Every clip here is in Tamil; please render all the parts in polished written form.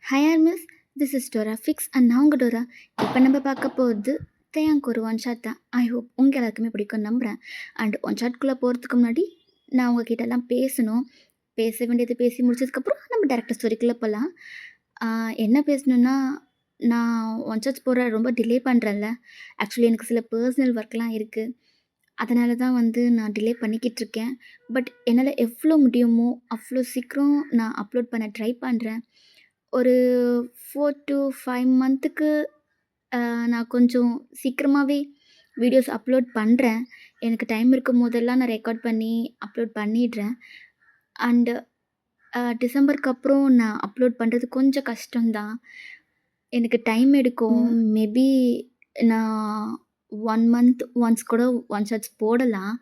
Hi miss, this is Dora fix and நான் உங்கள் டோரா. இப்போ நம்ம பார்க்க போகிறது தேயாங்க் ஒரு ஒன் ஷாட் தான். ஐ ஹோப் உங்கள் எல்லாருக்குமே பிடிக்கும்னு நம்புகிறேன். அண்ட் ஒன் ஷாட்குள்ளே போகிறதுக்கு முன்னாடி நான் உங்ககிட்ட எல்லாம் பேசணும். பேச வேண்டியது பேசி முடிச்சதுக்கப்புறம் நம்ம டேரக்டர் ஸ்டோரிக்குள்ளே போகலாம். என்ன பேசணுன்னா, நான் ஒன் ஷாட்ஸ் போகிற ரொம்ப டிலே பண்ணுறேன்ல. ஆக்சுவலி எனக்கு சில பர்சனல் ஒர்க்லாம் இருக்குது. அதனால தான் நான் டிலே பண்ணிக்கிட்டு இருக்கேன். பட் என்னால் எவ்வளோ முடியுமோ அவ்வளோ சீக்கிரம் நான் அப்லோட் பண்ண ட்ரை பண்ணுறேன். ஒரு 4 to 5 மந்த்துக்கு நான் கொஞ்சம் சீக்கிரமாகவே வீடியோஸ் அப்லோட் பண்ணுறேன். எனக்கு டைம் இருக்கும் போதெல்லாம் நான் ரெக்கார்ட் பண்ணி அப்லோட் பண்ணிடுறேன். அண்டு டிசம்பருக்கு அப்புறம் நான் அப்லோட் பண்ணுறது கொஞ்சம் கஷ்டம்தான். எனக்கு டைம் எடுக்கும். மேபி நான் 1 மந்த் ஒன்ஸ் கூட ஒன் ஷாட்ஸ் போடலாம்.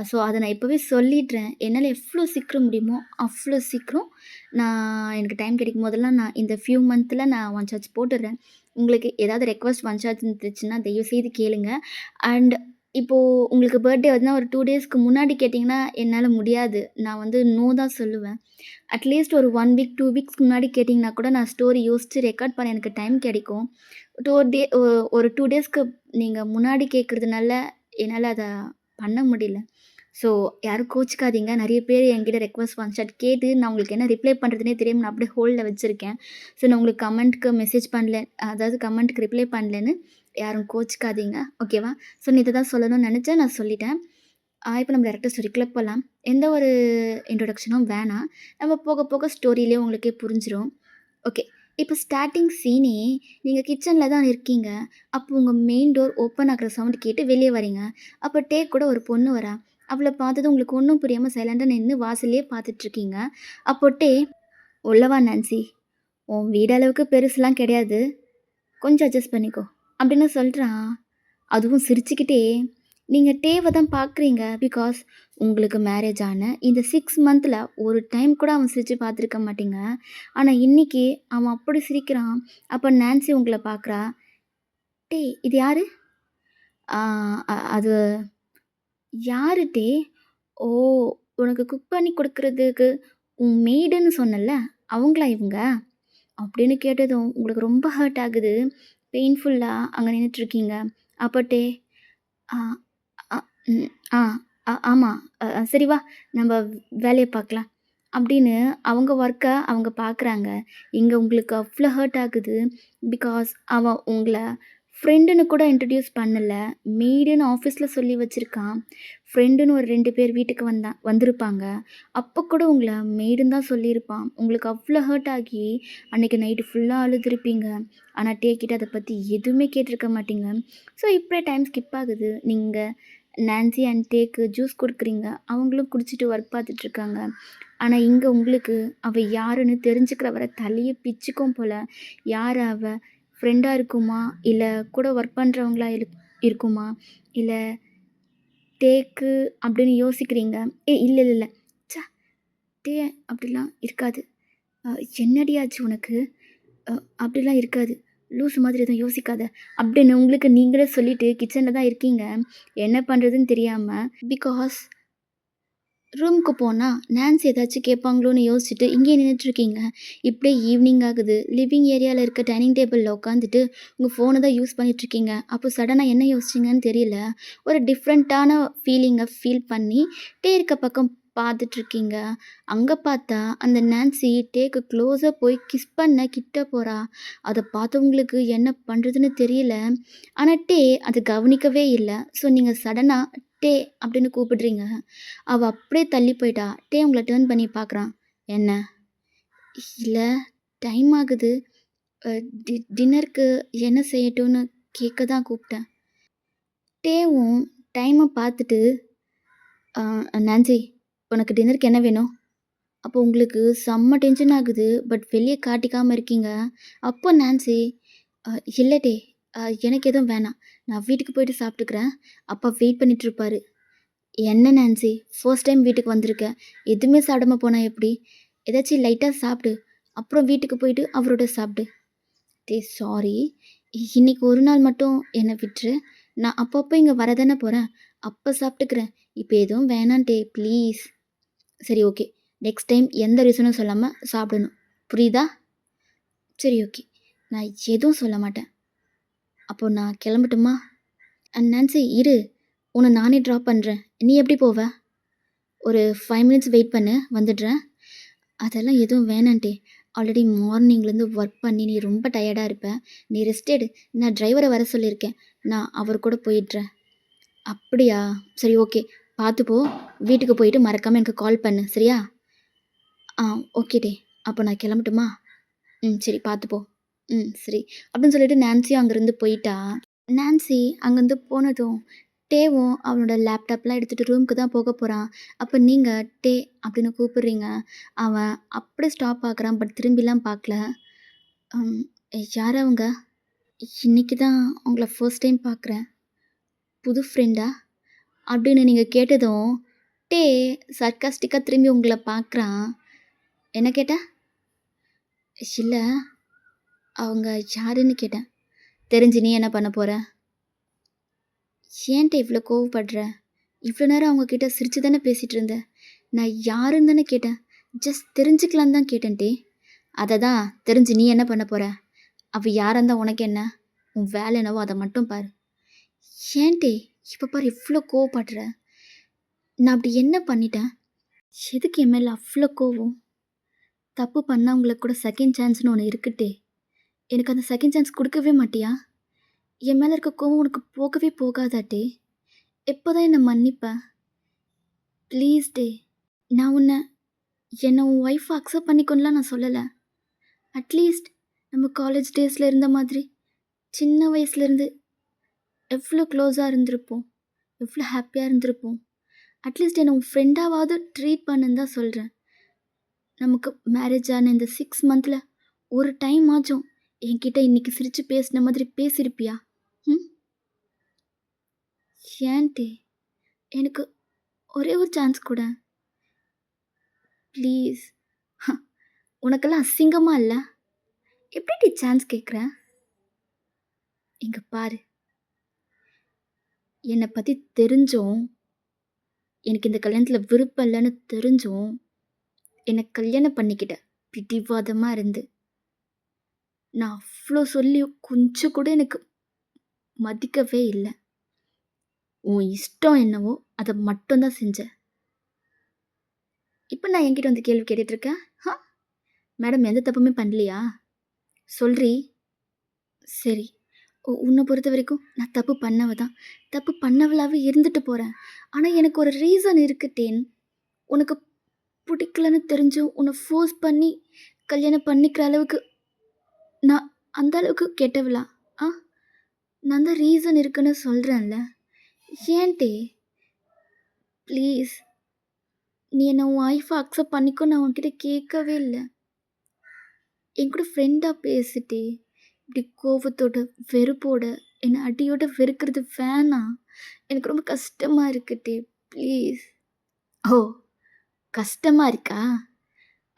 ஸோ அதை நான் இப்போவே சொல்லிடுறேன். என்னால் எவ்வளோ சீக்கிரம் முடியுமோ அவ்வளோ சீக்கிரம் எனக்கு டைம் கிடைக்கும் போதெல்லாம் நான் இந்த ஃபியூ மந்த்தில் நான் ஒன் ஷாட்ஸ் போட்டுடுறேன். உங்களுக்கு ஏதாவது ரெக்வஸ்ட் ஒன் ஷாட்ஸ் இருந்துச்சுன்னா தயவுசெய்து கேளுங்க. அண்ட் இப்போது உங்களுக்கு பர்த்டே வருதுன்னா ஒரு 2 டேஸ்க்கு முன்னாடி கேட்டிங்கன்னா என்னால் முடியாது. நான் நோ தான் சொல்லுவேன். அட்லீஸ்ட் ஒரு 1 வீக் 2 வீக்ஸ்க்கு முன்னாடி கேட்டிங்கன்னா கூட நான் ஸ்டோரி யோசித்து ரெக்கார்ட் பண்ண எனக்கு டைம் கிடைக்கும். ஒரு 2 டேஸ்க்கு நீங்கள் முன்னாடி கேட்குறதுனால என்னால் அதை பண்ண முடியல. ஸோ யாரும் கோச்சிக்காதீங்க. நிறைய பேர் என்கிட்ட ரெக்வஸ்ட் ஒன் ஷாட் கேட்டு நான் உங்களுக்கு என்ன ரிப்ளை பண்ணுறதுனே தெரியாம நான் அப்படியே ஹோல்டில் வச்சுருக்கேன். ஸோ நான் உங்களுக்கு கமெண்ட்க்கு மெசேஜ் பண்ணல, அதாவது கமெண்ட்டுக்கு ரிப்ளை பண்ணலன்னு யாரும் கோச்சிக்காதீங்க, ஓகேவா? ஸோ நான் இதை தான் சொல்லணும்னு நினச்சேன், நான் சொல்லிட்டேன். இப்போ நம்ம டேரக்டர் ஸ்டோரிக்குள்ளே போகலாம். எந்த ஒரு இன்ட்ரொடக்ஷனும் வேணாம். நம்ம போக போக ஸ்டோரியிலே உங்களுக்கே புரிஞ்சிடும். ஓகே, இப்போ ஸ்டார்டிங் சீனே நீங்கள் கிச்சனில் தான் இருக்கீங்க. அப்போ உங்கள் மெயின் டோர் ஓப்பன் ஆகிற சவுண்ட் கேட்டு வெளியே வரீங்க. அப்போ டேக் கூட ஒரு பொண்ணு வரா. அவளை பார்த்ததும் உங்களுக்கு ஒன்றும் புரியாமல் சைலண்டாக நின்று வாசல்லே பார்த்துட்ருக்கீங்க. அப்போ உள்ளவா நான்சி, உன் வீடு அளவுக்கு பெருசுலாம் கிடையாது, கொஞ்சம் அட்ஜஸ்ட் பண்ணிக்கோ அப்படின்னு சொல்கிறான். அதுவும் சிரிச்சுக்கிட்டே. நீங்கள் டேவை தான் பார்க்குறீங்க. பிகாஸ் உங்களுக்கு மேரேஜ் ஆன இந்த 6 மந்தில் ஒரு டைம் கூட அவன் சிரித்து பார்த்துருக்க மாட்டீங்க. ஆனால் இன்றைக்கி அவன் அப்படி சிரிக்கிறான். அப்போ நான்சி உங்களை பார்க்குறா. இது யார்? அது யாரு ஓ, உனக்கு குக் பண்ணி கொடுக்குறதுக்கு உன் மெய்டுன்னு சொன்னல, அவங்களா இவங்க அப்படின்னு கேட்டதும் உங்களுக்கு ரொம்ப ஹர்ட் ஆகுது. பெயின்ஃபுல்லாக அங்கே நின்றுட்டுருக்கீங்க. அப்போ ஆ ஆ ம் ஆ ஆமாம், சரி வா நம்ம வேலையை பார்க்கலாம் அப்படின்னு அவங்க ஒர்க்கை அவங்க பார்க்குறாங்க. இங்கே உங்களுக்கு அவ்வளோ ஹர்ட் ஆகுது. பிகாஸ் அவன் உங்களை ஃப்ரெண்டுன்னு கூட இன்ட்ரடியூஸ் பண்ணலை. மெய்டுன்னு ஆஃபீஸில் சொல்லி வச்சுருக்கான். ஃப்ரெண்டுன்னு ஒரு 2 பேர் வீட்டுக்கு வந்திருப்பாங்க. அப்போ கூட உங்களை மெய்டுன்னு தான் சொல்லியிருப்பான். உங்களுக்கு அவ்வளோ ஹர்ட் ஆகி அன்றைக்கி நைட்டு ஃபுல்லாக அழுதுருப்பீங்க. ஆனால் டேக்கிட்ட அதை பற்றி எதுவுமே கேட்டிருக்க மாட்டீங்க. ஸோ இப்படியே டைம் ஸ்கிப் ஆகுது. நீங்கள் நான்சி அண்ட் டேக்கு ஜூஸ் கொடுக்குறீங்க. அவங்களும் குடிச்சிட்டு ஒர்க் பார்த்துட்ருக்காங்க. ஆனால் இங்கே உங்களுக்கு அவள் யாருன்னு தெரிஞ்சுக்கிற வர தலையை பிச்சுக்கும் போல். யார் அவள்? ஃப்ரெண்டாக இருக்குமா, இல்லை கூட ஒர்க் பண்ணுறவங்களா இருக்குமா, இல்லை டேக்கு அப்படின்னு யோசிக்கிறீங்க. இல்லை இல்லை இல்லை, சா டே அப்படிலாம் இருக்காது. என்னடியாச்சு உனக்கு? அப்படிலாம் இருக்காது, லூஸ் மாதிரி எதுவும் யோசிக்காத அப்படின்னு உங்களுக்கு நீங்களே சொல்லிவிட்டு கிச்சனில் தான் இருக்கீங்க. என்ன பண்ணுறதுன்னு தெரியாமல். பிகாஸ் ரூமுக்கு போனால் நான்சி ஏதாச்சும் கேட்பாங்களோன்னு யோசிச்சுட்டு இங்கே நின்றுட்டுருக்கீங்க. இப்படியே ஈவினிங் ஆகுது. லிவிங் ஏரியாவில் இருக்க டைனிங் டேபிளில் உட்காந்துட்டு உங்கள் ஃபோனை தான் யூஸ் பண்ணிகிட்ருக்கீங்க. அப்போ சடனாக என்ன யோசிச்சிங்கன்னு தெரியல. ஒரு டிஃப்ரெண்ட்டான ஃபீலிங்கை ஃபீல் பண்ணி இருக்க பக்கம் பார்த்துட்ருக்கீங்க. அங்கே பார்த்தா அந்த நான்சி டேக்கு க்ளோஸாக போய் கிஸ் பண்ண கிட்ட போகிறா. அதை பார்த்தவங்களுக்கு என்ன பண்ணுறதுன்னு தெரியல. ஆனால் அது கவனிக்கவே இல்லை. ஸோ நீங்கள் சடனாக அப்படின்னு கூப்பிடுறீங்க. அவள் அப்படியே தள்ளி போயிட்டா. உங்களை டேர்ன் பண்ணி பார்க்குறான். என்ன? இல்லை, டைம் ஆகுது, டின்னருக்கு என்ன செய்யட்டும்னு கேட்க தான் கூப்பிட்டேன். டேவும் டைமை பார்த்துட்டு, நான்சி உனக்கு டின்னருக்கு என்ன வேணும்? அப்போ உங்களுக்கு செம்ம டென்ஷன் ஆகுது. பட் வெளியே காட்டிக்காமல் இருக்கீங்க. அப்போ நான்சி, இல்லை எனக்கு எதுவும் வேணாம், நான் வீட்டுக்கு போயிட்டு சாப்பிட்டுக்கிறேன், அப்பா வெயிட் பண்ணிகிட்ருப்பாரு. என்ன நான்சி, ஃபர்ஸ்ட் டைம் வீட்டுக்கு வந்திருக்க, எதுவுமே சாப்பிடாம போனால் எப்படி? ஏதாச்சும் லைட்டாக சாப்பிடு, அப்புறம் வீட்டுக்கு போயிட்டு அவரோட சாப்பிடு. சாரி, இன்றைக்கி ஒரு நாள் மட்டும் என்னை விட்டுரு. நான் அப்பப்போ இங்கே வரதானே போகிறேன், அப்போ சாப்பிட்டுக்கிறேன். இப்போ எதுவும் வேணாம் ப்ளீஸ். சரி ஓகே, நெக்ஸ்ட் டைம் எந்த ரீசனும் சொல்லாமல் சாப்பிடணும், புரியுதா? சரி ஓகே. நான் எதுவும் சொல்ல மாட்டேன். அப்போ நான் கிளம்பட்டுமா? நான்சி இரு. உன்ன நானே ட்ராப் பண்றேன். நீ எப்படி போவ? ஒரு 5 மினிட்ஸ் வெயிட் பண்ணு. வந்துடுறேன். அதெல்லாம் எதுவும் வேணான்டி. ஆல்ரெடி மார்னிங்லேருந்து ஒர்க் பண்ணி நீ ரொம்ப டயர்டா இருப்ப. நீ ரெஸ்ட் எடு. நான் டிரைவர வர சொல்லியிருக்கேன். நான் அவர் கூட போயிடுறேன். அப்படியா? சரி ஓகே. பார்த்து போ. வீட்டுக்கு போயிட்டு மறக்காம எனக்கு கால் பண்ணு. சரியா? ஆ ஓகே டி. அப்போ நான் கிளம்பட்டுமா? சரி பார்த்து போ. சரி. அப்படின்னு சொல்லிட்டு நான்சியும் அங்கேருந்து போயிட்டா. நான்சி அங்கேருந்து போனதும் டேவும் அவனோட லேப்டாப்லாம் எடுத்துகிட்டு ரூமுக்கு தான் போக போகிறான். அப்போ நீங்கள் டே அப்படின்னு கூப்பிடுறீங்க. அவன் அப்படியே ஸ்டாப் ஆகுறான். பட் திரும்பிலாம் பார்க்கல. ம், யார் அவங்க? இன்னைக்கு தான் உங்களை ஃபர்ஸ்ட் டைம் பார்க்குறேன். புது ஃப்ரெண்டா? அப்படின்னு நீங்கள் கேட்டதும் டே சர்க்காஸ்டிக்காக திரும்பி உங்களை பார்க்குறான். என்ன கேட்ட? இல்லை, அவங்க யாருன்னு கேட்டேன். தெரிஞ்சு நீ என்ன பண்ண போகிற? ஏன்ட்ட இவ்வளோ கோவப்படுற? இவ்வளோ நேரம் அவங்கக்கிட்ட சிரிச்சு தானே பேசிகிட்டு இருந்தேன். நான் யாருன்னு தானே கேட்டேன். ஜஸ்ட் தெரிஞ்சுக்கலான்னு தான் கேட்டேன் டே. அதை தான் தெரிஞ்சு நீ என்ன பண்ண போகிற? அவள் யாராக இருந்தால் உனக்கு என்ன? உன் வேலை என்னவோ அதை மட்டும் பாரு. ஏன் டே இப்போ பாரு இவ்வளோ கோவப்படுற? நான் அப்படி என்ன பண்ணிட்டேன்? எதுக்கு என் மேலே அவ்வளோ கோவம்? தப்பு பண்ணவங்களுக்கு கூட செகண்ட் சான்ஸ்னு ஒன்று இருக்குட்டே. எனக்கு அந்த செகண்ட் சான்ஸ் கொடுக்கவே மாட்டியா? என் மேலே இருக்க கோவம் உனக்கு போகவே போகாதாட்டே. எப்போதான் என்னை மன்னிப்ப? ப்ளீஸ் டே. நான் என்னை உன் ஒய்ஃபை அக்செப்ட் பண்ணிக்கொள்ளலாம் நான் சொல்லலை. அட்லீஸ்ட் நம்ம காலேஜ் டேஸில் இருந்த மாதிரி சின்ன வயசுலேருந்து எவ்வளோ க்ளோஸாக இருந்திருப்போம், எவ்வளோ ஹாப்பியாக இருந்திருப்போம். அட்லீஸ்ட் என்னை உன் ஃப்ரெண்டாவது ட்ரீட் பண்ணுன்னு தான் சொல்கிறேன். நமக்கு மேரேஜ் ஆன இந்த 6 மந்தில் ஒரு டைம் ஆச்சும் என்கிட்ட இன்னைக்கு சிரித்து பேசின மாதிரி பேசியிருப்பியா? ம் ஏன்டே எனக்கு ஒரே ஒரு சான்ஸ் கூட. ப்ளீஸ். உனக்கெல்லாம் அசிங்கமாக இல்லை? எப்படி சான்ஸ் கேட்குற? இங்கே பாரு, என்னை பற்றி தெரிஞ்சும் எனக்கு இந்த கல்யாணத்தில் விருப்பம் இல்லைன்னு தெரிஞ்சும் என்னை கல்யாணம் பண்ணிக்கிட்ட பிடிவாதமாக இருந்து. நான் அவ்வளோ சொல்லியும் கொஞ்சம் கூட எனக்கு மதிக்கவே இல்லை. உன் இஷ்டம் என்னவோ அதை மட்டும்தான் செஞ்சேன். இப்போ நான் என்கிட்ட வந்து கேள்வி கேட்டுட்ருக்கேன். மேடம் எந்த தப்புமே பண்ணலையா? சொல்றி. சரி, உன்னை பொறுத்த வரைக்கும் நான் தப்பு பண்ணவ தான். தப்பு பண்ணவளாகவே இருந்துட்டு போகிறேன். ஆனால் எனக்கு ஒரு ரீசன் இருக்குட்டேன். உனக்கு பிடிக்கலன்னு தெரிஞ்சும் உன்னை ஃபோர்ஸ் பண்ணி கல்யாணம் பண்ணிக்கிற அளவுக்கு நான் அந்த அளவுக்கு கெட்டவளா? ஆ நான் தான் ரீசன் இருக்குன்னு சொல்கிறேன்ல. ஏன்டே ப்ளீஸ், நீ என்னை உன் ஒய்ஃபை அக்செப்ட் பண்ணிக்கோ. நான் உன்கிட்ட கேட்கவே இல்லை. என் கூட ஃப்ரெண்டாக பேசிட்டே இப்படி கோவத்தோட வெறுப்போட என்னை அடியோட வெறுக்கிறது வேணாம். எனக்கு ரொம்ப கஷ்டமாக இருக்குட்டே ப்ளீஸ். ஓ கஷ்டமாக இருக்கா?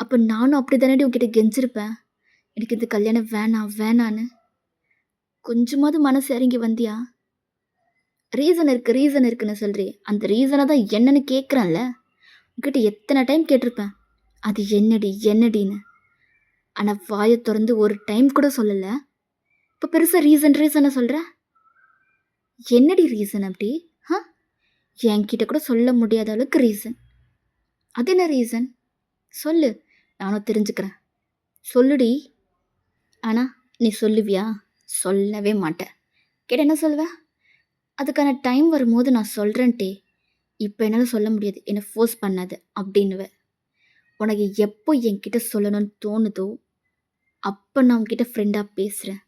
அப்போ நானும் அப்படி தானே உன்கிட்ட கெஞ்சிருப்பேன். எனக்கு இந்த கல்யாணம் வேணாம் வேணான்னு. கொஞ்சமாவது மனசு இறங்கி வந்தியா? ரீசன் இருக்குன்னு சொல்கிறே. அந்த ரீசனை தான் என்னன்னு கேட்குறேன்ல. உங்ககிட்ட எத்தனை டைம் கேட்டிருப்பேன் அது என்னடின்னு. ஆனால் வாயை திறந்து ஒரு டைம் கூட சொல்லலை. இப்போ பெருசாக ரீசனை சொல்கிற. என்னடி ரீசன் அப்படி? என்கிட்ட கூட சொல்ல முடியாத அளவுக்கு ரீசன். அது என்ன ரீசன்? சொல்லு, நானும் தெரிஞ்சுக்கிறேன். சொல்லுடி. ஆனால் நீ சொல்லுவியா? சொல்லவே மாட்டேன். கேட்ட என்ன சொல்லுவ? அதுக்கான டைம் வரும்போது நான் சொல்கிறேன்ட்டே. இப்போ என்னால் சொல்ல முடியாது, என்னை ஃபோர்ஸ் பண்ணாத அப்படின்னுவ. உனக்கு எப்போ என்கிட்ட சொல்லணும்னு தோணுதோ அப்போ நான் உன்கிட்ட ஃப்ரெண்டாக பேசுகிறேன்,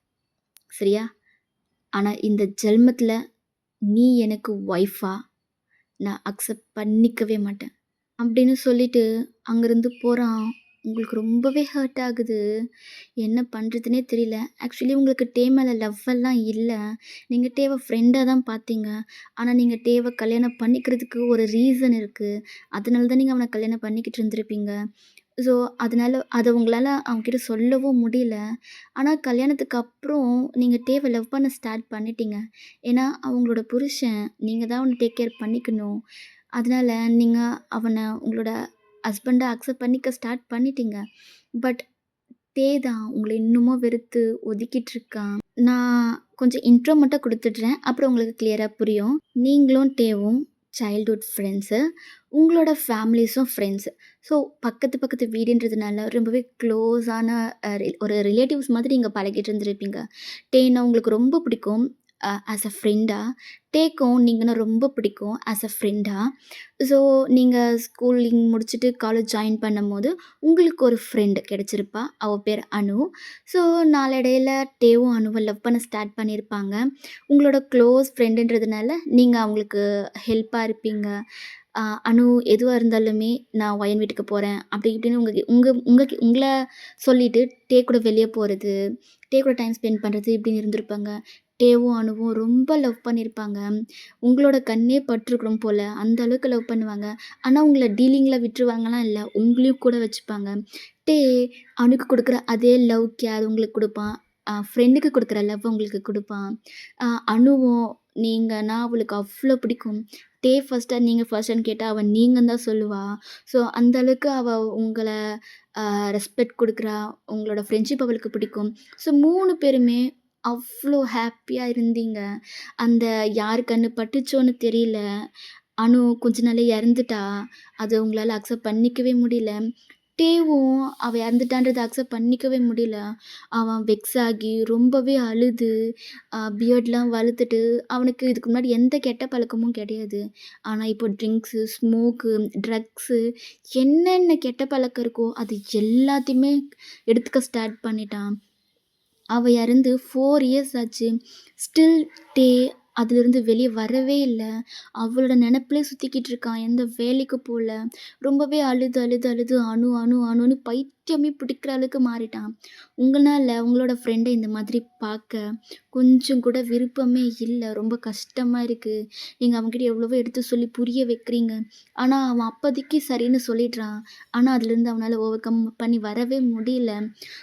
சரியா? ஆனால் இந்த ஜென்மத்தில் நீ எனக்கு ஒய்ஃபா நான் அக்செப்ட் பண்ணிக்கவே மாட்டேன் அப்படின்னு சொல்லிட்டு அங்கேருந்து போகிறான். உங்களுக்கு ரொம்பவே ஹர்ட் ஆகுது. என்ன பண்ணுறதுனே தெரியல. ஆக்சுவலி உங்களுக்கு டே மேலே லவ்வெல்லாம் இல்லை. நீங்கள் டேவை ஃப்ரெண்டாக தான் பார்த்தீங்க. ஆனால் நீங்கள் டேவை கல்யாணம் பண்ணிக்கிறதுக்கு ஒரு ரீசன் இருக்குது. அதனால தான் நீங்கள் அவனை கல்யாணம் பண்ணிக்கிட்டு இருந்திருப்பீங்க. ஸோ அதனால் அதை உங்களால் அவங்ககிட்ட சொல்லவும் முடியல. ஆனால் கல்யாணத்துக்கு அப்புறம் நீங்கள் டேவை லவ் பண்ண ஸ்டார்ட் பண்ணிட்டீங்க. ஏன்னா அவங்களோட புருஷன், நீங்கள் தான் அவனை டேக் கேர் பண்ணிக்கணும். அதனால் நீங்கள் அவனை உங்களோட ஹஸ்பண்டை அக்செப்ட் பண்ணிக்க ஸ்டார்ட் பண்ணிட்டீங்க. பட் டே தான் உங்கள இன்னமும் வெறுத்து ஒதுக்கிட்டு இருக்கான். நான் கொஞ்சம் இன்ட்ரோ மட்டும் குடுத்துடுறேன். அப்புறம் உங்களுக்கு கிளியரா புரியும். நீங்களும் டேவும் சைல்ட்ஹுட் ஃப்ரெண்ட்ஸு. உங்களோட ஃபேமிலிஸும் ஃப்ரெண்ட்ஸு. ஸோ பக்கத்து பக்கத்து வீடுன்றதுனால ரொம்பவே க்ளோஸான ஒரு ரிலேட்டிவ்ஸ் மாதிரி நீங்க பழகிட்டு இருந்திருப்பீங்க. டேன்னா உங்களுக்கு ரொம்ப பிடிக்கும். ஆஸ் அ ஃப்ரெண்டா. டேக்கும் நீங்கன்னா ரொம்ப பிடிக்கும் ஆஸ் அ ஃப்ரெண்டா. ஸோ நீங்க ஸ்கூலிங் முடிச்சுட்டு காலேஜ் ஜாயின் பண்ணும்போது, உங்களுக்கு ஒரு ஃப்ரெண்ட் கிடைச்சிருப்பா. அவ பேர் அனு. ஸோ நாளடைவில டேவும் அனுவும் லவ் பண்ண ஸ்டார்ட் பண்ணியிருப்பாங்க. உங்களோட க்ளோஸ் ஃப்ரெண்டுன்றதுனால நீங்க அவங்களுக்கு ஹெல்ப்பா இருப்பீங்க. அனு எதுவா இருந்தாலுமே நான் ஒயன் வீட்டுக்கு போறேன். அப்படி இப்படின்னு உங்கள சொல்லிட்டு டே கூட வெளிய போறது, டே கூட டைம் ஸ்பெண்ட் பண்றது இப்படின்னு இருந்திருப்பாங்க. டேவும் அனுவும் ரொம்ப லவ் பண்ணியிருப்பாங்க. உங்களோட கண்ணே பட்டுருக்கணும் போல, அந்த அளவுக்கு லவ் பண்ணுவாங்க. ஆனா உங்கள டீலிங்ல விட்டுருவாங்கலாம் இல்ல. உங்களையும் கூட வச்சுப்பாங்க. டே அனுக்கு குடுக்குற அதே லவ், கேர் உங்களுக்கு குடுப்பான். ஃப்ரெண்டுக்கு குடுக்குற லவ் உங்களுக்கு குடுப்பான். அனுவும் நீங்கன்னா அவளுக்கு அவ்ளோ பிடிக்கும். டே ஃபர்ஸ்ட்டா, நீங்க ஃபர்ஸ்ட்டான்னு கேட்டா, அவ நீங்கன்னு தான் சொல்லுவா. ஸோ அந்த அளவுக்கு அவ உங்கள ரெஸ்பெக்ட் குடுக்குறா. உங்களோட ஃப்ரெண்ட்ஷிப் அவளுக்கு பிடிக்கும். ஸோ 3 பேருமே அவ்ளோ ஹேப்பியா இருந்தீங்க. அந்த யார் கண்ணு பட்டுச்சோன்னு தெரியல. அனு கொஞ்ச நாள்ல இறந்துட்டா. அத உங்களால அக்செப்ட் பண்ணிக்கவே முடியல. டேவும் அவ இறந்துட்டான்றத அக்செப்ட் பண்ணிக்கவே முடியல. அவன் வெக்ஸ் ஆகி ரொம்பவே அழுது, பியர்ட்லாம் வளர்த்துட்டு அவனுக்கு இதுக்கு முன்னாடி எந்த கெட்ட பழக்கமும் கிடையாது. ஆனா இப்போ ட்ரிங்க்ஸு, ஸ்மோக்கு, ட்ரக்ஸு என்னென்ன கெட்ட பழக்கம் இருக்கோ, அது எல்லாத்தையுமே எடுத்துக்க ஸ்டார்ட் பண்ணிட்டான். அவ இறந்து 4 இயர்ஸ் ஆச்சு. ஸ்டில் டே அதிலிருந்து வெளிய வரவே இல்ல. அவளோட நெனப்பிலே சுத்திக்கிட்டு இருக்கான். எந்த வேலைக்கு போல. ரொம்பவே அழுது, அழுது, அழுது அனு, அனு, அனுன்னு பைத்தியமே பிடிக்கிற அளவுக்கு மாறிட்டான். உங்கனால உங்களோட ஃப்ரெண்ட இந்த மாதிரி பார்க்க கொஞ்சம் கூட விருப்பமே இல்ல. ரொம்ப கஷ்டமா இருக்கு. நீங்க அவன்கிட்ட எவ்வளவோ எடுத்து சொல்லி புரிய வைக்கிறீங்க. ஆனா, அவன் அப்போதைக்கு சரின்னு சொல்லிடுறான். ஆனா, அதுலேருந்து அவனால ஓவர் கம் பண்ணி வரவே முடியல.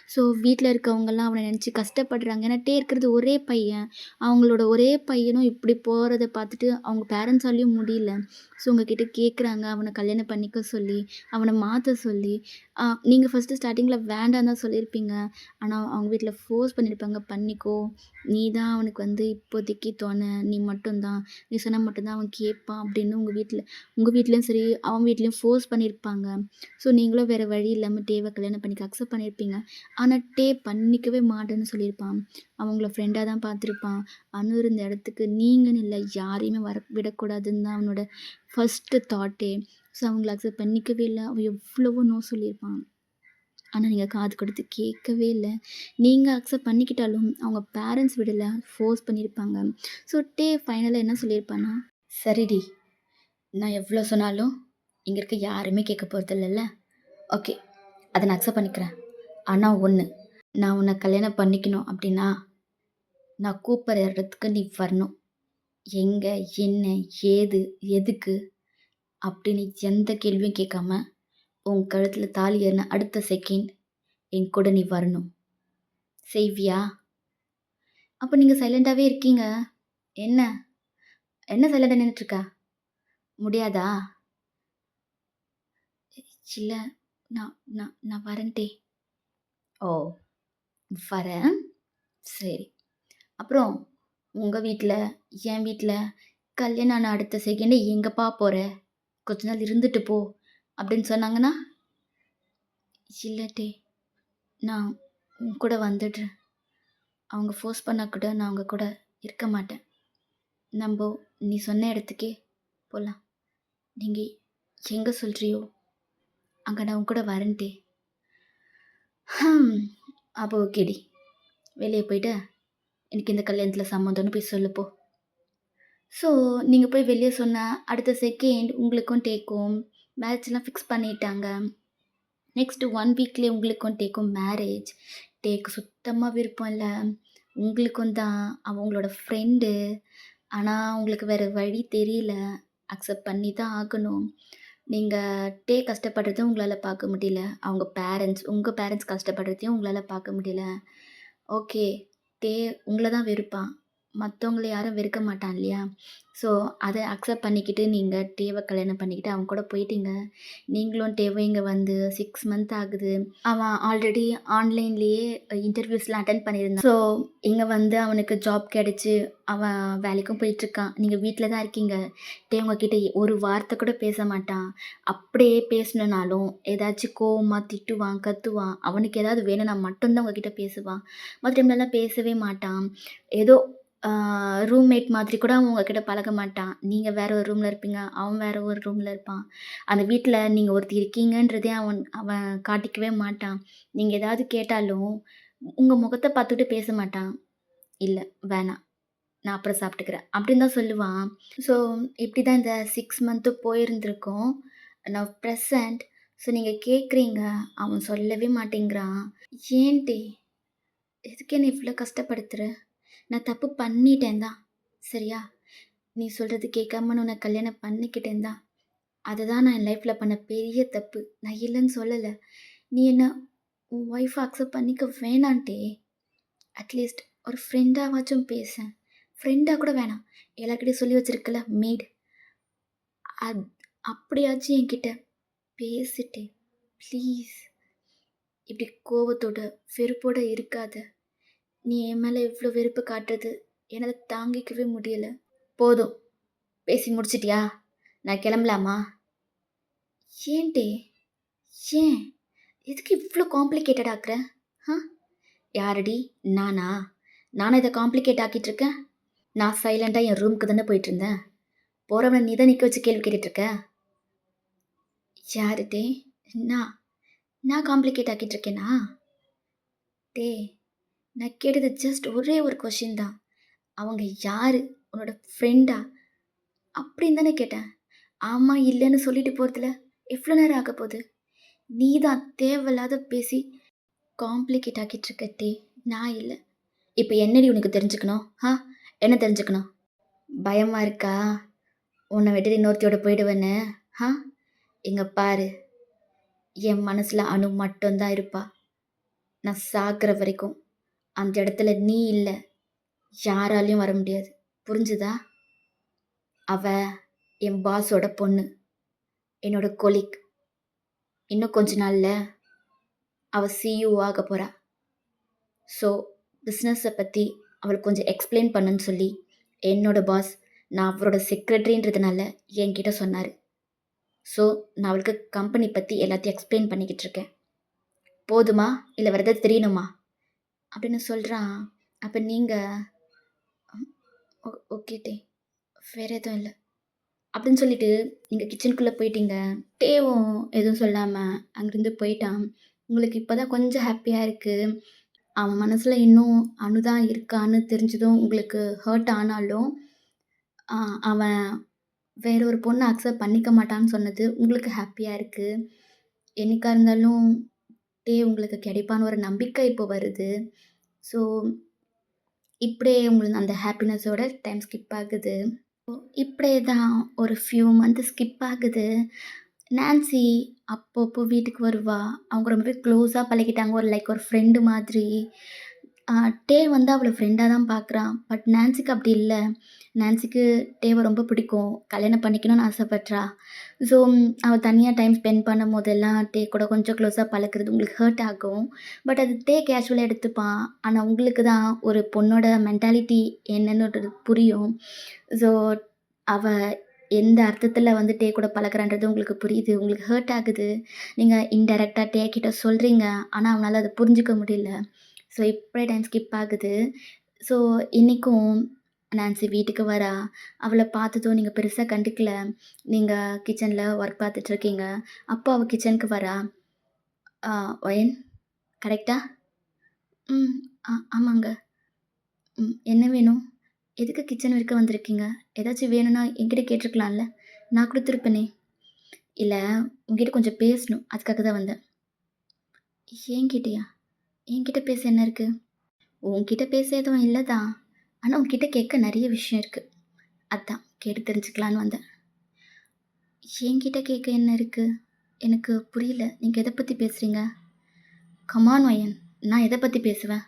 ஸோ வீட்ல இருக்கவங்கலாம் அவன நெனச்சு கஷ்டப்படுறாங்க. ஏன்னா டே இருக்கிறது ஒரே பையன். அவங்களோட ஒரே பையனும் இப்படி போறத பார்த்துட்டு அவங்க பேரண்ட்ஸாலயும் முடியல. ஸோ உங்ககிட்ட கேட்குறாங்க அவன கல்யாணம் பண்ணிக்க சொல்லி, அவன மாத்த சொல்லி. நீங்க ஃபர்ஸ்ட்டு ஸ்டார்ட்டிங்கில வேண்டான்னு தான் சொல்லியிருப்பீங்க. ஆனா அவங்க வீட்ல ஃபோர்ஸ் பண்ணியிருப்பாங்க, பண்ணிக்கோ. நீ தான் அவனுக்கு வந்து இப்போதைக்கு தொண. நீ மட்டும் தான். நீ சொன்னா மட்டும் தான் அவன் கேட்பான் அப்படின்னு உங்க வீட்லயும் சரி, அவன் வீட்லயும் ஃபோர்ஸ் பண்ணியிருப்பாங்க. ஸோ நீங்களும் வேற வழி இல்லாம டேவ கல்யாணம் பண்ணிக்க அக்செப்ட் பண்ணியிருப்பீங்க. ஆனா டே பண்ணிக்கவே மாட்டேன்னு சொல்லியிருப்பான். அவன் உங்கள ஃப்ரெண்டா தான் பார்த்துருப்பான். அனு இருந்த இடத்துக்கு நீங்கன்னு இல்ல, யாரையுமே வர விடக்கூடாதுன்னு தான் அவனோட ஃபர்ஸ்ட்டு தாட்டே. ஸோ அவங்கள அக்செப்ட் பண்ணிக்கவே இல்ல. அவன் எவ்வளவோ நோ சொல்லியிருப்பான். ஆனா நீங்க காது கொடுத்து கேட்கவே இல்ல. நீங்க அக்செப்ட் பண்ணிக்கிட்டாலும் அவங்க பேரண்ட்ஸ் விடல. ஃபோர்ஸ் பண்ணியிருப்பாங்க. ஸோ டே ஃபைனலா என்ன சொல்லியிருப்பான்னா, "சரிடி, நான் எவ்வளோ சொன்னாலும் இங்க இருக்க யாருமே கேட்க போறதில்லல்ல. ஓகே. அத நான் அக்செப்ட் பண்ணிக்கிறேன். ஆனா ஒண்ணு, நான் உன்ன கல்யாணம் பண்ணிக்கணும் அப்படின்னா, நான் கூப்பிடுற இடத்துக்கு நீ வரணும். எங்க, என்ன, ஏது, எதுக்கு அப்படின்னு எந்த கேள்வியும் கேட்காம, உன் கழுத்துல தாலி ஏறுன அடுத்த செகண்ட் என் கூட நீ வரணும். செய்வியா?" அப்ப நீங்க சைலண்டாவே இருக்கீங்க. என்ன? என்ன சைலண்டா நின்னுட்டுருக்க? முடியாதா? இல்ல. நான் நான் நான் வரேன் டே. ஓ! வரேன். சரி. அப்புறம் உங்க வீட்ல, என் வீட்ல கல்யாணம் ஆன அடுத்த செகண்டே எங்கப்பா போற? கொஞ்ச நாள் இருந்துட்டு போ அப்படின்னு சொன்னாங்கன்னா, இல்ல டே, நான் உன் கூட வந்துடுறேன். அவங்க ஃபோர்ஸ் பண்ணா கூட நான் அவங்க கூட இருக்க மாட்டேன். நம்போ நீ சொன்ன இடத்துக்கே போலாம். நீங்க எங்க சொல்றியோ, அங்க நான் உன் கூட வரேன் டே. ஹம். அப்போ ஓகேடி. வெளிய போயிட்டு, எனக்கு இந்த கல்யாணத்துல சம்மதம்னு போய் சொல்லு போ. ஸோ, நீங்க போய் வெளிய சொன்னா, அடுத்த செகண்ட் உங்களுக்கும் டேக்கும் மேட்ச்லாம் ஃபிக்ஸ் பண்ணிட்டாங்க. நெக்ஸ்ட் 1 வீக்லயே உங்களுக்கும் டேக்கும் மேரேஜ். டேக்கு சுத்தமா விருப்பம் இல்ல. உங்களுக்கும் தான். அவ உங்களோட ஃப்ரெண்டு. ஆனா, உங்களுக்கு வேற வழி தெரியல. அக்செப்ட் பண்ணி தான் ஆகணும். நீங்க டே கஷ்டப்படுறத உங்களால பார்க்க முடியல. உங்க பேரண்ட்ஸ் கஷ்டப்படுறதையும் உங்களால பார்க்க முடியல. ஓகே. டே உங்கள தான் வெறுப்பான். மத்தவங்கள யாரும் வெறுக்க மாட்டான் இல்லையா? ஸோ, அத அக்செப்ட் பண்ணிக்கிட்டு நீங்க டேவ கல்யாணம் பண்ணிக்கிட்டு அவங்க கூட போயிட்டீங்க. நீங்களும் டேவும் இங்க வந்து 6 மந்த் ஆகுது. அவன் ஆல்ரெடி ஆன்லைன்லேயே இன்டர்வியூஸ்லாம் அட்டெண்ட் பண்ணியிருந்தான். ஸோ, இங்க வந்து அவனுக்கு ஜாப் கிடைச்சு, அவன் வேலைக்கும் போயிட்டுருக்கான். நீங்க வீட்ல தான் இருக்கீங்க. டே உங்ககிட்ட ஒரு வார்த்தை கூட பேச மாட்டான். அப்படியே பேசணுனாலும் ஏதாச்சும் கோவமா திட்டுவான், கத்துவான். அவனுக்கு ஏதாவது வேணும்னா மட்டும் தான் உங்ககிட்ட பேசுவான். மத்த டைம்லலாம் பேசவே மாட்டான். ஏதோ ஆ ரூம்மேட் மாதிரி கூட அவன் உங்ககிட்ட பழக மாட்டான். நீங்க வேற ஒரு ரூம்ல இருப்பீங்க. அவன் வேற ஒரு ரூம்ல இருப்பான். அந்த வீட்ல நீங்க ஒருத்தி இருக்கீங்கன்றதே அவன் அவன் காட்டிக்கவே மாட்டான். நீங்க ஏதாவது கேட்டாலும், உங்க முகத்த பார்த்துட்டு பேச மாட்டான். "இல்ல வேணாம். நான் அப்புறம் சாப்பிட்டுக்கிறேன்." அப்படின்னு தான் சொல்லுவான். ஸோ, இப்படி தான் இந்த 6 மந்த்து போயிருந்திருக்கும். Now present. ஸோ, நீங்க கேட்குறீங்க. அவன் சொல்லவே மாட்டேங்கிறான். "ஏன்டி? எதுக்கு என்ன இவ்ளோ கஷ்டப்படுத்துற? நான் தப்பு பண்ணிட்டேன் தான். சரியா? நீ சொல்றது கேட்காம நான் உன்ன கல்யாணம் பண்ணிக்கிட்டேன் தான். அதுதான் நான் என் லைஃப்ல பண்ண பெரிய தப்பு. நான் இல்லன்னு சொல்லல. நீ என்ன உன் ஒய்ஃபா அக்செப்ட் பண்ணிக்க வேணான்ட்டே. அட்லீஸ்ட் ஒரு ஃப்ரெண்டாவாச்சும் பேசேன். ஃப்ரெண்டா கூட வேணாம். எல்லார்கிட்டயும் சொல்லி வச்சிருக்கல மெய்ட். அத் அப்படியாச்சும் என்கிட்ட பேசுட்டே. ப்ளீஸ். இப்படி கோவத்தோட, வெறுப்போட இருக்காத. நீ என் மேல இவ்ளோ வெறுப்பு காட்டுறது என்னால தாங்கிக்கவே முடியல. போதும். பேசி முடிச்சிட்டியா? நான் கிளம்பலாமா? ஏன்டி? ஏன்? எதுக்கு இவ்ளோ காம்ப்ளிகேட்டட் ஆக்குற? ஆ? யாருடி? நானா? நானா இத காம்ப்ளிகேட் ஆக்கிட்டுருக்கேன்? நான் சைலண்டா என் ரூமுக்கு தானே போயிட்டுருந்தேன். போறவன நீ தான் நிக்க வச்சு கேள்வி கேட்டுட்டு இருக்க. யாருடி? நான். நான் காம்ப்ளிகேட் ஆக்கிட்டு இருக்கேனா? டேய்! நான் கேட்டது ஜஸ்ட் ஒரே ஒரு கொஸ்டின் தான். அவங்க யாரு? உன்னோட ஃப்ரெண்டா? அப்படின்னு தானே கேட்டேன். ஆமா, இல்லன்னு சொல்லிட்டு போறதுல எவ்ளோ நேரம் ஆகப்போது? நீ தான் தேவையில்லாத பேசி காம்ப்ளிகேட் ஆக்கிட்டு இருக்க டே. நான் இல்ல. இப்ப என்னடி உனக்கு தெரிஞ்சுக்கணும்? என்ன தெரிஞ்சுக்கணும்? பயமா இருக்கா? உன்ன விட்டுட்டு இன்னொருத்தியோட போயிடுவேன்னு? ஆ? இங்க பாரு. என் மனசுல அனு மட்டும் தான் இருப்பா. நான் சாகுற வரைக்கும். அந்த இடத்துல நீ இல்ல. யாராலயும் வர முடியாது. புரிஞ்சுதா? அவ என் பாஸோட பொண்ணு. என்னோட கொலீக். இன்னும் கொஞ்ச நாள்ல அவ சிஇஓ ஆகப் போறா. ஸோ, பிஸ்னஸ பத்தி அவளுக்கு கொஞ்சம் எக்ஸ்பிளைன் பண்ணுன்னு சொல்லி, என்னோட பாஸ் நான் அவரோட செக்ரட்டரின்றதுனால என்கிட்ட சொன்னாரு. ஸோ, நான் அவளுக்கு கம்பெனி பத்தி எல்லாத்தையும் எக்ஸ்பிளைன் பண்ணிக்கிட்டு இருக்கேன். போதுமா? இல்ல வேற ஏதாவது தெரியணுமா? அப்படின்னு சொல்றான். அப்ப நீங்க ஓகே டே. வேற எதுவும் இல்ல. அப்படின்னு சொல்லிட்டு நீங்க கிச்சனுக்குள்ள போயிட்டீங்க. டேவும் எதுவும் சொல்லாம அங்கிருந்து போயிட்டான். உங்களுக்கு இப்ப தான் கொஞ்சம் ஹேப்பியா இருக்கு. அவன் மனசுல இன்னும் அனு தான் இருக்கான்னு தெரிஞ்சதும் உங்களுக்கு ஹர்ட் ஆனாலும், அ அவன் வேற ஒரு பொண்ண அக்செப்ட் பண்ணிக்க மாட்டான்னு சொன்னது உங்களுக்கு ஹேப்பியா இருக்கு. என்னைக்கா இருந்தாலும் டே உங்களுக்கு கிடைப்பான்னு ஒரு நம்பிக்கை இப்போ வருது. ஸோ, இப்படியே உங்களுக்கு அந்த ஹேப்பினஸோட டைம் ஸ்கிப் ஆகுது. இப்படியே தான் ஒரு ஃபியூ மந்த் ஸ்கிப் ஆகுது. நான்சி அப்பப்போ வீட்டுக்கு வருவா. அவங்க ரொம்பவே க்ளோஸா பழகிட்டாங்க. ஒரு ஃப்ரெண்டு மாதிரி. டே வந்து அவள ஃப்ரெண்டா தான் பார்க்குறான். பட் நான்சிக்கு அப்படி இல்ல. நான்சிக்கு டேவ ரொம்ப பிடிக்கும். கல்யாணம் பண்ணிக்கணும்னு ஆசைப்பட்றா. ஸோ, அவ தனியா டைம் ஸ்பெண்ட் பண்ணும்போதெல்லாம் டே கூட கொஞ்சம் க்ளோஸா பழகுறது உங்களுக்கு ஹர்ட் ஆகும். பட் அது டே கேஷுவலா எடுத்துப்பான். ஆனா உங்களுக்கு தான் ஒரு பொண்ணோட மென்டாலிட்டி என்னன்னுறது புரியும். ஸோ, அவ எந்த அர்த்தத்தில வந்து டே கூட பழகுறான்றது உங்களுக்கு புரியுது. உங்களுக்கு ஹர்ட் ஆகுது. நீங்க இன்டைரக்ட்டா டே கிட்ட சொல்றீங்க. ஆனா அவனால அத புரிஞ்சுக்க முடியல. ஸோ, இப்படியே டைம் ஸ்கிப் ஆகுது. ஸோ, இன்னைக்கும் நான்சி வீட்டுக்கு வரா. அவள பார்த்ததும் நீங்க பெருசா கண்டுக்கல. நீங்க கிச்சன்ல ஒர்க் பார்த்துட்ருக்கீங்க. அப்போ அவ கிச்சனுக்கு வரா. ஆ ஒயன் கரெக்ட்டா? ம். ஆமாங்க. என்ன வேணும்? எதுக்கு கிச்சன் வரைக்கும் வந்திருக்கீங்க? ஏதாச்சும் வேணும்னா என்கிட்ட கேட்டுருக்கலாம்ல. நான் குடுத்துருப்பேனே. இல்ல, உன்கிட்ட கொஞ்சம் பேசணும். அதுக்காக தான் வந்தேன். என்கிட்டயா? என்கிட்ட பேச என்ன இருக்கு? உன்கிட்ட பேச எதுவும் இல்ல தான். ஆனா உன்கிட்ட கேட்க நெறைய விஷயம் இருக்கு. அதான் கேட்டு தெரிஞ்சுக்கலான்னு வந்தேன். என்கிட்ட கேட்க என்ன இருக்கு? எனக்கு புரியல. நீங்க எத பத்தி பேசுறீங்க? கம் ஆன் வயன். நான் எத பத்தி பேசுவேன்?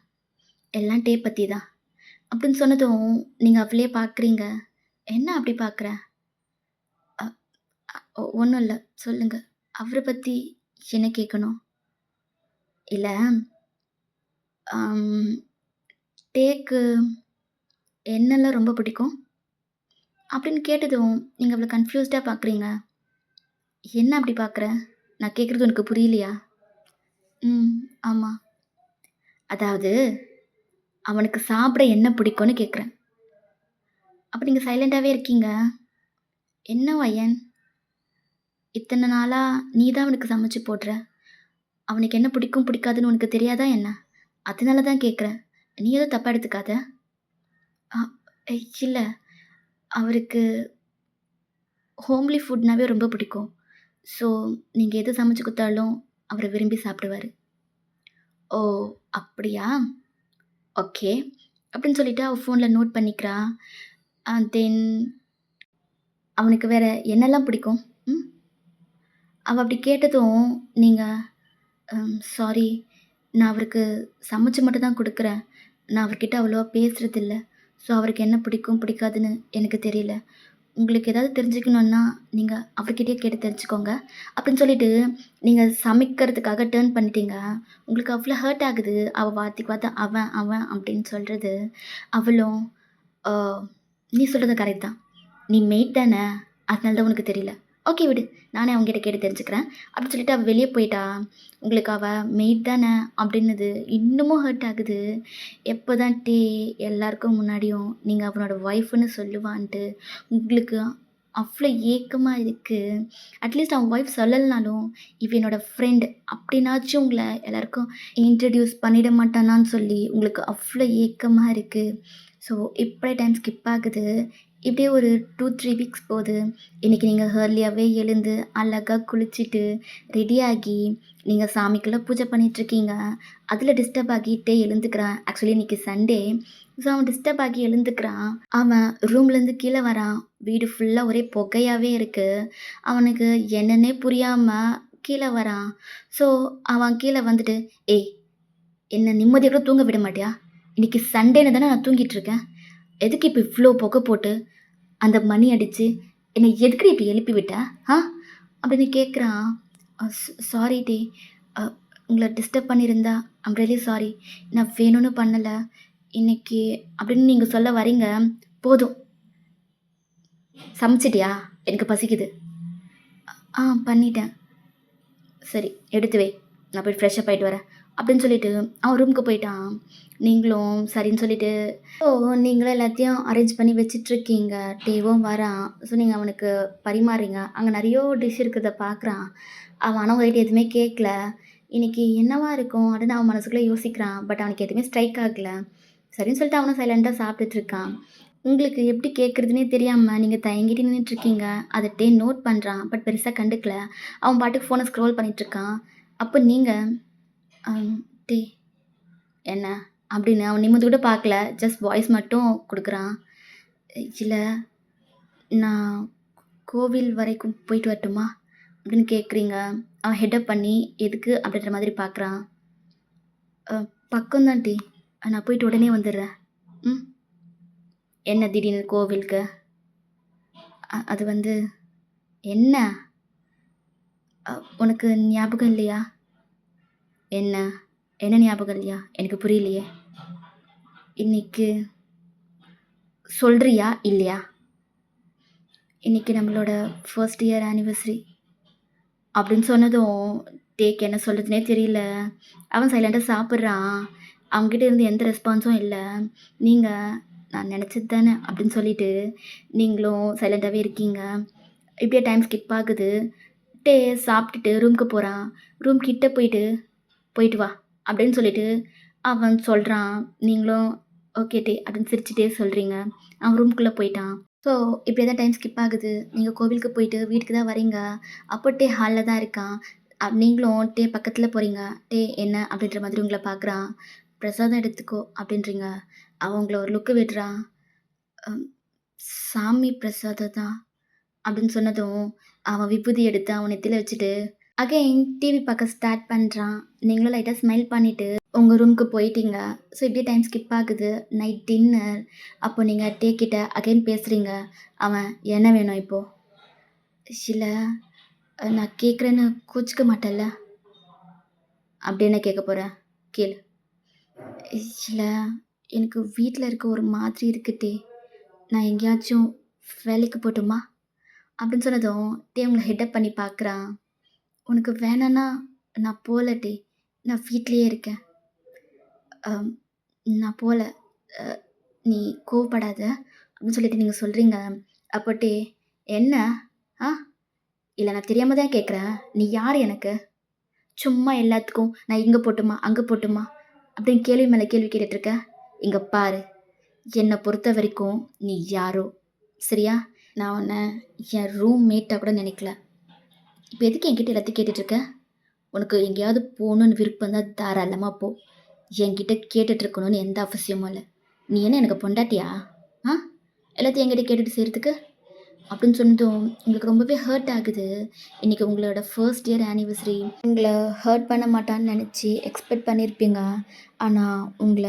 எல்லாம் டே பத்தி தான். அப்படின்னு சொன்னதும், நீங்க அவளையே பார்க்குறீங்க. என்ன அப்படி பார்க்குற? அ ஒண்ணும் இல்ல. சொல்லுங்க. அவர பத்தி என்ன கேட்கணும்? இல்ல, அம் டேக்கு என்னலாம் ரொம்ப பிடிக்கும்? அப்படின்னு கேட்டதும், நீங்க அவள கன்ஃப்யூஸ்டா பார்க்குறீங்க. என்ன அப்படி பார்க்குற? நான் கேட்குறது உனக்கு புரியலையா? ம். ஆமா. அதாவது, அவனுக்கு சாப்பிட என்ன பிடிக்கும்னு கேட்குறேன். அப்ப நீங்க சைலண்டாவே இருக்கீங்க. என்ன வயன்? இத்தன நாளா நீ தான் அவனுக்கு சமைச்சு போடுற. அவனுக்கு என்ன பிடிக்கும், பிடிக்காதுன்னு உனக்கு தெரியாதா என்ன? அதனால தான் கேட்குறேன். நீ எதுவும் தப்பா எடுத்துக்காத. அ இல்ல. அவருக்கு ஹோம்லி ஃபுட்னாவே ரொம்ப பிடிக்கும். ஸோ, நீங்க எது சமைச்சு குடுத்தாலும் அவரு விரும்பி சாப்பிடுவாரு. ஓ! அப்படியா? ஓகே. அப்படின்னு சொல்லிட்டு அவ ஃபோன்ல நோட் பண்ணிக்கிறா. தென் அவனுக்கு வேற என்னலாம் பிடிக்கும்? ம். அவ அப்படி கேட்டதும், நீங்க சாரி, நான் அவருக்கு சமைச்சு மட்டும் தான் குடுக்குறேன். நான் அவர்கிட்ட அவ்வளவா பேசுறதில்ல. ஸோ, அவருக்கு என்ன பிடிக்கும், பிடிக்காதுன்னு எனக்கு தெரியல. உங்களுக்கு ஏதாவது தெரிஞ்சுக்கணுன்னா, நீங்க அவர்கிட்டயே கேட்டு தெரிஞ்சுக்கோங்க. அப்படின்னு சொல்லிட்டு, நீங்க சமைக்கிறதுக்காக டர்ன் பண்ணிட்டீங்க. உங்களுக்கு அவ்ளோ ஹர்ட் ஆகுது. அவ வார்த்தைக்கு வார்த்தை அவன், அவன் அப்படின்னு சொல்றது. அவளும், "ஆ நீ சொல்றது கரெக்ட் தான். நீ மெய்ட் தானே, அதனால தான் உனக்கு தெரியல. ஓகே விடு. நானே அவங்ககிட்ட கேட்டு தெரிஞ்சுக்கிறேன்." அப்படின்னு சொல்லிட்டு அவ வெளிய போயிட்டா. உங்களுக்கு அவ மெய்ட் தானே அப்படின்னது இன்னமும் ஹர்ட் ஆகுது. எப்போதான் எல்லாருக்கும் முன்னாடியும் நீங்க அவனோட ஒய்ஃப்ன்னு சொல்லுவான்ட்டு உங்களுக்கு அவ்ளோ ஏக்கமா இருக்கு. அட்லீஸ்ட் அவன் ஒய்ஃப் சொல்லலனாலும், இவ என்னோட ஃப்ரெண்ட் அப்படின்னாச்சும் உங்கள எல்லாருக்கும் இன்ட்ரோடியூஸ் பண்ணிட மாட்டானான்னு சொல்லி உங்களுக்கு அவ்ளோ ஏக்கமா இருக்கு. ஸோ, இப்படியே டைம் ஸ்கிப் ஆகுது. இப்படியே ஒரு 2, 3 வீக்ஸ் போது. இன்னைக்கு நீங்க ஏர்லியாவே எழுந்து, அழகா குளிச்சுட்டு, ரெடியாகி, நீங்க சாமிக்கெல்லாம் பூஜை பண்ணிட்டுருக்கீங்க. அதில டிஸ்டர்ப் ஆகிட்டே எழுந்துக்கிறான். ஆக்சுவலி இன்னைக்கு சண்டே. ஸோ, அவன் டிஸ்டர்ப் ஆகி எழுந்துக்கிறான். அவன் ரூம்லேருந்து கீழ வரான். வீடு ஃபுல்லா ஒரே புகையாவே இருக்கு. அவனுக்கு என்னன்னே புரியாம கீழ வரான். ஸோ, அவன் கீழ வந்துட்டு, "ஏய்! என்ன நிம்மதியா கூட தூங்க விட மாட்டியா? இன்னைக்கு சண்டேன்னு தானே நான் தூங்கிட்டு இருக்கேன். எதுக்கு இப்ப இவ்ளோ புகை போட்டு, அந்த மணி அடிச்சு, என்னை எதுக்குடி இப்படி எழுப்பி விட்ட? ஆ?" அப்படின்னு கேட்குறான். Sorry D. அ உங்கள டிஸ்டர்ப் பண்ணியிருந்தா ஐம் ரியலி சாரி. நான் வேணும்னு பண்ணல. இன்னைக்கு அப்படின்னு நீங்க சொல்ல வரீங்க. போதும். சமைச்சிட்டியா? எனக்கு பசிக்குது. பண்ணிட்டேன். சரி, எடுத்து வை. நான் போய் ஃப்ரெஷ் அப் ஆயிட்டு வரேன். அப்படின்னு சொல்லிட்டு அவன் ரூமுக்கு போயிட்டான். நீங்களும் சரின்னு சொல்லிட்டு ஸோ நீங்களும் எல்லாத்தையும் அரேஞ்ச் பண்ணி வச்சுட்ருக்கீங்க. டேவும் வரான். ஸோ நீங்க அவனுக்கு பரிமாறுறீங்க. அங்க நெறைய டிஷ் இருக்கிறத பார்க்குறான். அவன் ஆனா உங்ககிட்ட எதுவுமே கேட்கல. இன்னைக்கு என்னவா இருக்கும்? அப்படின்னு அவன் மனசுக்குள்ள யோசிக்கிறான். பட் அவனுக்கு எதுவுமே ஸ்ட்ரைக் ஆகல. சரின்னு சொல்லிட்டு அவனும் சைலன்ட்டா சாப்பிட்டுட்டு இருக்கான். உங்களுக்கு எப்படி கேட்குறதுன்னே தெரியாம நீங்க தயங்கிட்டு நின்னுட்ருக்கீங்க. அத நோட் பண்றான். பட் பெருசா கண்டுக்கல. அவன் பாட்டுக்கு ஃபோன ஸ்க்ரோல் பண்ணிட்டுருக்கான். அப்ப நீங்க, அம் "டே என்ன?" அப்படின்னு அவன் நிமிர்ந்து கூட பார்க்கல. ஜஸ்ட் வாய்ஸ் மட்டும் குடுக்குறான். "இல்ல, நான் கோவில் வரைக்கும் போயிட்டு வரட்டுமா?" அப்படின்னு கேட்குறீங்க. அவன் ஹெட் அப் பண்ணி, "எதுக்கு?" அப்படின்ற மாதிரி பார்க்குறான். "அ பக்கம் தான் டி. நான் போயிட்டு உடனே வந்துடுறேன்." "ம். என்ன திடீர்னு கோவிலுக்கு?" அது வந்து "என்ன? உனக்கு ஞாபகம் இல்லையா?" "என்ன? என்ன ஞாபகம் இல்லையா? எனக்கு புரியலையே." "இன்னைக்கு சொல்றியா? இல்லையா?" "இன்னைக்கு நம்மளோட ஃபர்ஸ்ட் இயர் ஆனிவர்சரி." அப்படின்னு சொன்னதும், டேக்கு என்ன சொல்றதுன்னே தெரியல. அவன் சைலண்டா சாப்பிடுறான். அவன்கிட்ட இருந்து எந்த ரெஸ்பான்ஸும் இல்ல. நீங்க, "நான் நெனச்சது தானே" அப்படின்னு சொல்லிட்டு, நீங்களும் சைலண்டாவே இருக்கீங்க. இப்படியே டைம் ஸ்கிப் ஆகுது. டே சாப்பிட்டுட்டு ரூமுக்கு போறான். ரூம் கிட்ட போயிட்டு, "போயிட்டு வா" அப்படின்னு சொல்லிட்டு அவன் சொல்றான். நீங்களும், "ஓகே டே" அப்படின்னு சிரிச்சுட்டே சொல்றீங்க. அவன் ரூம்குள்ள போயிட்டான். ஸோ, இப்படியே தான் டைம் ஸ்கிப் ஆகுது. நீங்க கோவிலுக்கு போயிட்டு வீட்டுக்கு தான் வரீங்க. அப்போ டே ஹால்ல தான் இருக்கான். நீங்களும் டே பக்கத்துல போறீங்க. "டே என்ன?" அப்படின்ற மாதிரி உங்கள பார்க்குறான். "பிரசாதம் எடுத்துக்கோ" அப்படின்றீங்க. அவன் உங்கள ஒரு லுக்கு விடுறான். அம் "சாமி பிரசாதம் தான்" அப்படின்னு சொன்னதும், அவன் விபூதி எடுத்து அவன் நெத்தியில வச்சுட்டு அகைன் டிவி பார்க்க ஸ்டார்ட் பண்ணுறான். நீங்களும் லைட்டா ஸ்மைல் பண்ணிட்டு உங்க ரூமுக்கு போயிட்டீங்க. ஸோ இப்படியே டைம் ஸ்கிப் ஆகுது. Night dinner. அப்போ நீங்க டே கிட்ட அகைன் பேசுறீங்க. அவன் என்ன வேணும் இப்போ? இல்ல நான் கேட்குறேன்னு கோச்சுக்க மாட்டல்ல? அப்படி என்ன கேட்க போற? கேளு. இல்ல எனக்கு வீட்ல இருக்க ஒரு மாதிரி இருக்கு டே. நான் எங்கேயாச்சும் வேலைக்கு போட்டுமா? அப்படின்னு சொன்னதும் டே உங்கள ஹெட்டப் பண்ணி பார்க்குறான். உனக்கு வேணான்னா நான் போல டே. நான் வீட்லயே இருக்கேன். அம் நான் போல. அ நீ கோவப்படாத அப்படின்னு சொல்லிட்டு நீங்க சொல்றீங்க. அப்போ டே என்ன? ஆ? இல்ல நான் தெரியாம தான் கேட்குறேன். நீ யார் எனக்கு? சும்மா எல்லாத்துக்கும் நான் இங்க போட்டுமா, அங்க போட்டுமா அப்படின்னு கேள்வி மேல கேள்வி கேட்டுட்டு இருக்க. இங்க பாரு. என்ன பொறுத்த வரைக்கும் நீ யாரோ. சரியா? நான் உன்ன என் ரூம்மேட்டா கூட நினைக்கல. இப்ப எதுக்கு என்கிட்ட எல்லாத்தையும் கேட்டுட்டு இருக்க? உனக்கு எங்கேயாவது போகணும்னு விருப்பம் இருந்தா தாராளமா போ. என்கிட்ட கேட்டுட்டு இருக்கணும்னு எந்த அவசியமும் இல்ல. நீ என்ன எனக்கு பொண்டாட்டியா? ஆ? எல்லாத்தையும் என்கிட்ட கேட்டுட்டு செய்றதுக்கு? அப்படின்னு சொன்னதும் உங்களுக்கு ரொம்பவே ஹர்ட் ஆகுது. இன்னைக்கு உங்களோட ஃபர்ஸ்ட் இயர் ஆனிவர்சரி. உங்கள ஹர்ட் பண்ண மாட்டான்னு நெனச்சு எக்ஸ்பெக்ட் பண்ணியிருப்பீங்க. ஆனா, உங்கள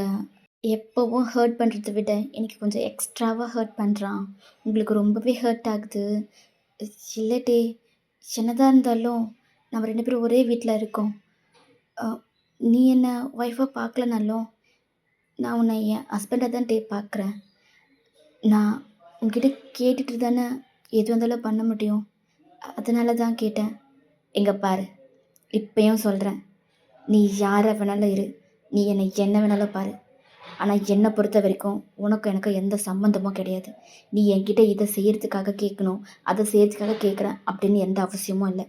எப்பவும் ஹர்ட் பண்றத விட இன்னைக்கு கொஞ்சம் எக்ஸ்ட்ராவா ஹர்ட் பண்றான். உங்களுக்கு ரொம்பவே ஹர்ட் ஆகுது. இல்லடி, என்னதான் இருந்தாலும் நம்ம 2 பேரும் ஒரே வீட்ல இருக்கோம். அ நீ என்ன ஒய்ஃபா பார்க்கலனாலும், நான் உன்னை என் ஹஸ்பண்டா தான் பார்க்குறேன். நான் உன்கிட்ட கேட்டுட்டு தானே எதுவா இருந்தாலும் பண்ண முடியும். அதனால தான் கேட்டேன். இங்க பாரு, இப்பயும் சொல்றேன். நீ யாரா வேணாலும் இரு. நீ என்னை என்ன வேணாலும் பாரு. ஆனா என்ன பொறுத்த வரைக்கும் உனக்கும் எனக்கும் எந்த சம்மந்தமும் கிடையாது. நீ என்கிட்ட இத செய்யறதுக்காக கேட்கணும், அத செய்யறதுக்காக கேட்குறேன் அப்படின்னு எந்த அவசியமும் இல்ல.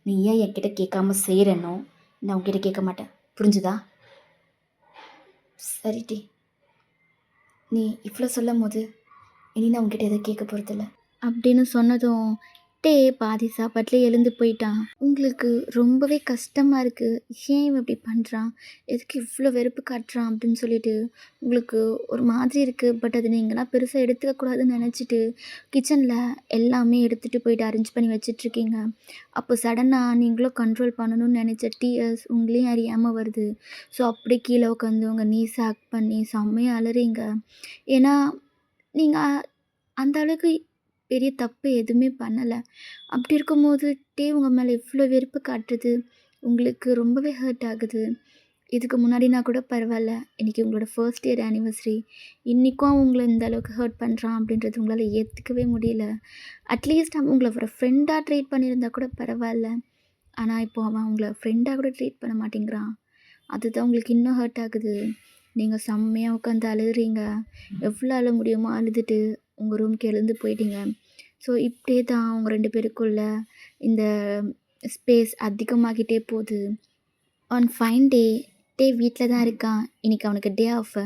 நீ ஏன் என்கிட்ட கேட்காம செய்றேனோ, நான் உன்கிட்ட கேட்க மாட்டேன். புரிஞ்சுதா? சரிடி. நீ இவ்ளோ சொல்லும்போது, இனி நான் உன்கிட்ட எதுவும் கேட்க போறதில்ல. அப்படின்னு சொன்னதும், டே பாதி சாப்பாட்டிலே எழுந்து போயிட்டான். உங்களுக்கு ரொம்பவே கஷ்டமா இருக்கு. ஏன் இவன் இப்படி பண்றான்? எதுக்கு இவ்ளோ வெறுப்பு காட்டுறான்? அப்படின்னு சொல்லிட்டு உங்களுக்கு ஒரு மாதிரி இருக்கு. பட் அது நீங்கலாம் பெருசா எடுத்துக்க கூடாதுன்னு நெனச்சிட்டு, கிச்சன்ல எல்லாமே எடுத்துட்டு போயிட்டு அரேஞ்ச் பண்ணி வச்சுட்ருக்கீங்க. அப்போ சடனா நீங்களும் கண்ட்ரோல் பண்ணணும்னு நெனச்ச டீயர்ஸ் உங்களையும் அறியாம வருது. ஸோ அப்படியே கீழ உட்காந்து உங்க நீஸ ஹக் பண்ணி செம்மையா அழுறீங்க. ஏன்னா, நீங்க அந்த அளவுக்கு பெரிய தப்பு எதுவுமே பண்ணல. அப்படி இருக்கும்போது உங்க மேல இவ்ளோ வெறுப்பு காட்டுறது, உங்களுக்கு ரொம்பவே ஹர்ட் ஆகுது. இதுக்கு முன்னாடினா கூட பரவால்ல. இன்னைக்கு உங்களோட ஃபர்ஸ்ட் இயர் ஆனிவர்சரி. இன்னைக்கும் அவன் உங்கள இந்த அளவுக்கு ஹர்ட் பண்றான் அப்படின்றது உங்களால ஏத்துக்கவே முடியல. அட்லீஸ்ட் அவன் உங்கள ஒரு ஃப்ரெண்டா ட்ரீட் பண்ணியிருந்தா கூட பரவால்ல. ஆனா, இப்போ அவன் உங்கள ஃப்ரெண்டா கூட ட்ரீட் பண்ண மாட்டேங்கிறான். அதுதான் உங்களுக்கு இன்னும் ஹர்ட் ஆகுது. நீங்க செம்மையா உட்காந்து அழுறீங்க. எவ்வளோ அழ முடியுமோ அழுதுட்டு உங்க ரூம்க்கு எழுந்து போயிட்டீங்க. ஸோ இப்படியே தான் அவங்க 2 பேருக்குள்ள இந்த ஸ்பேஸ் அதிகமாகிட்டே போகுது. ஆன் ஃபைன் டே, வீட்ல தான் இருக்கான். இன்னைக்கு அவனுக்கு டே ஆஃப்.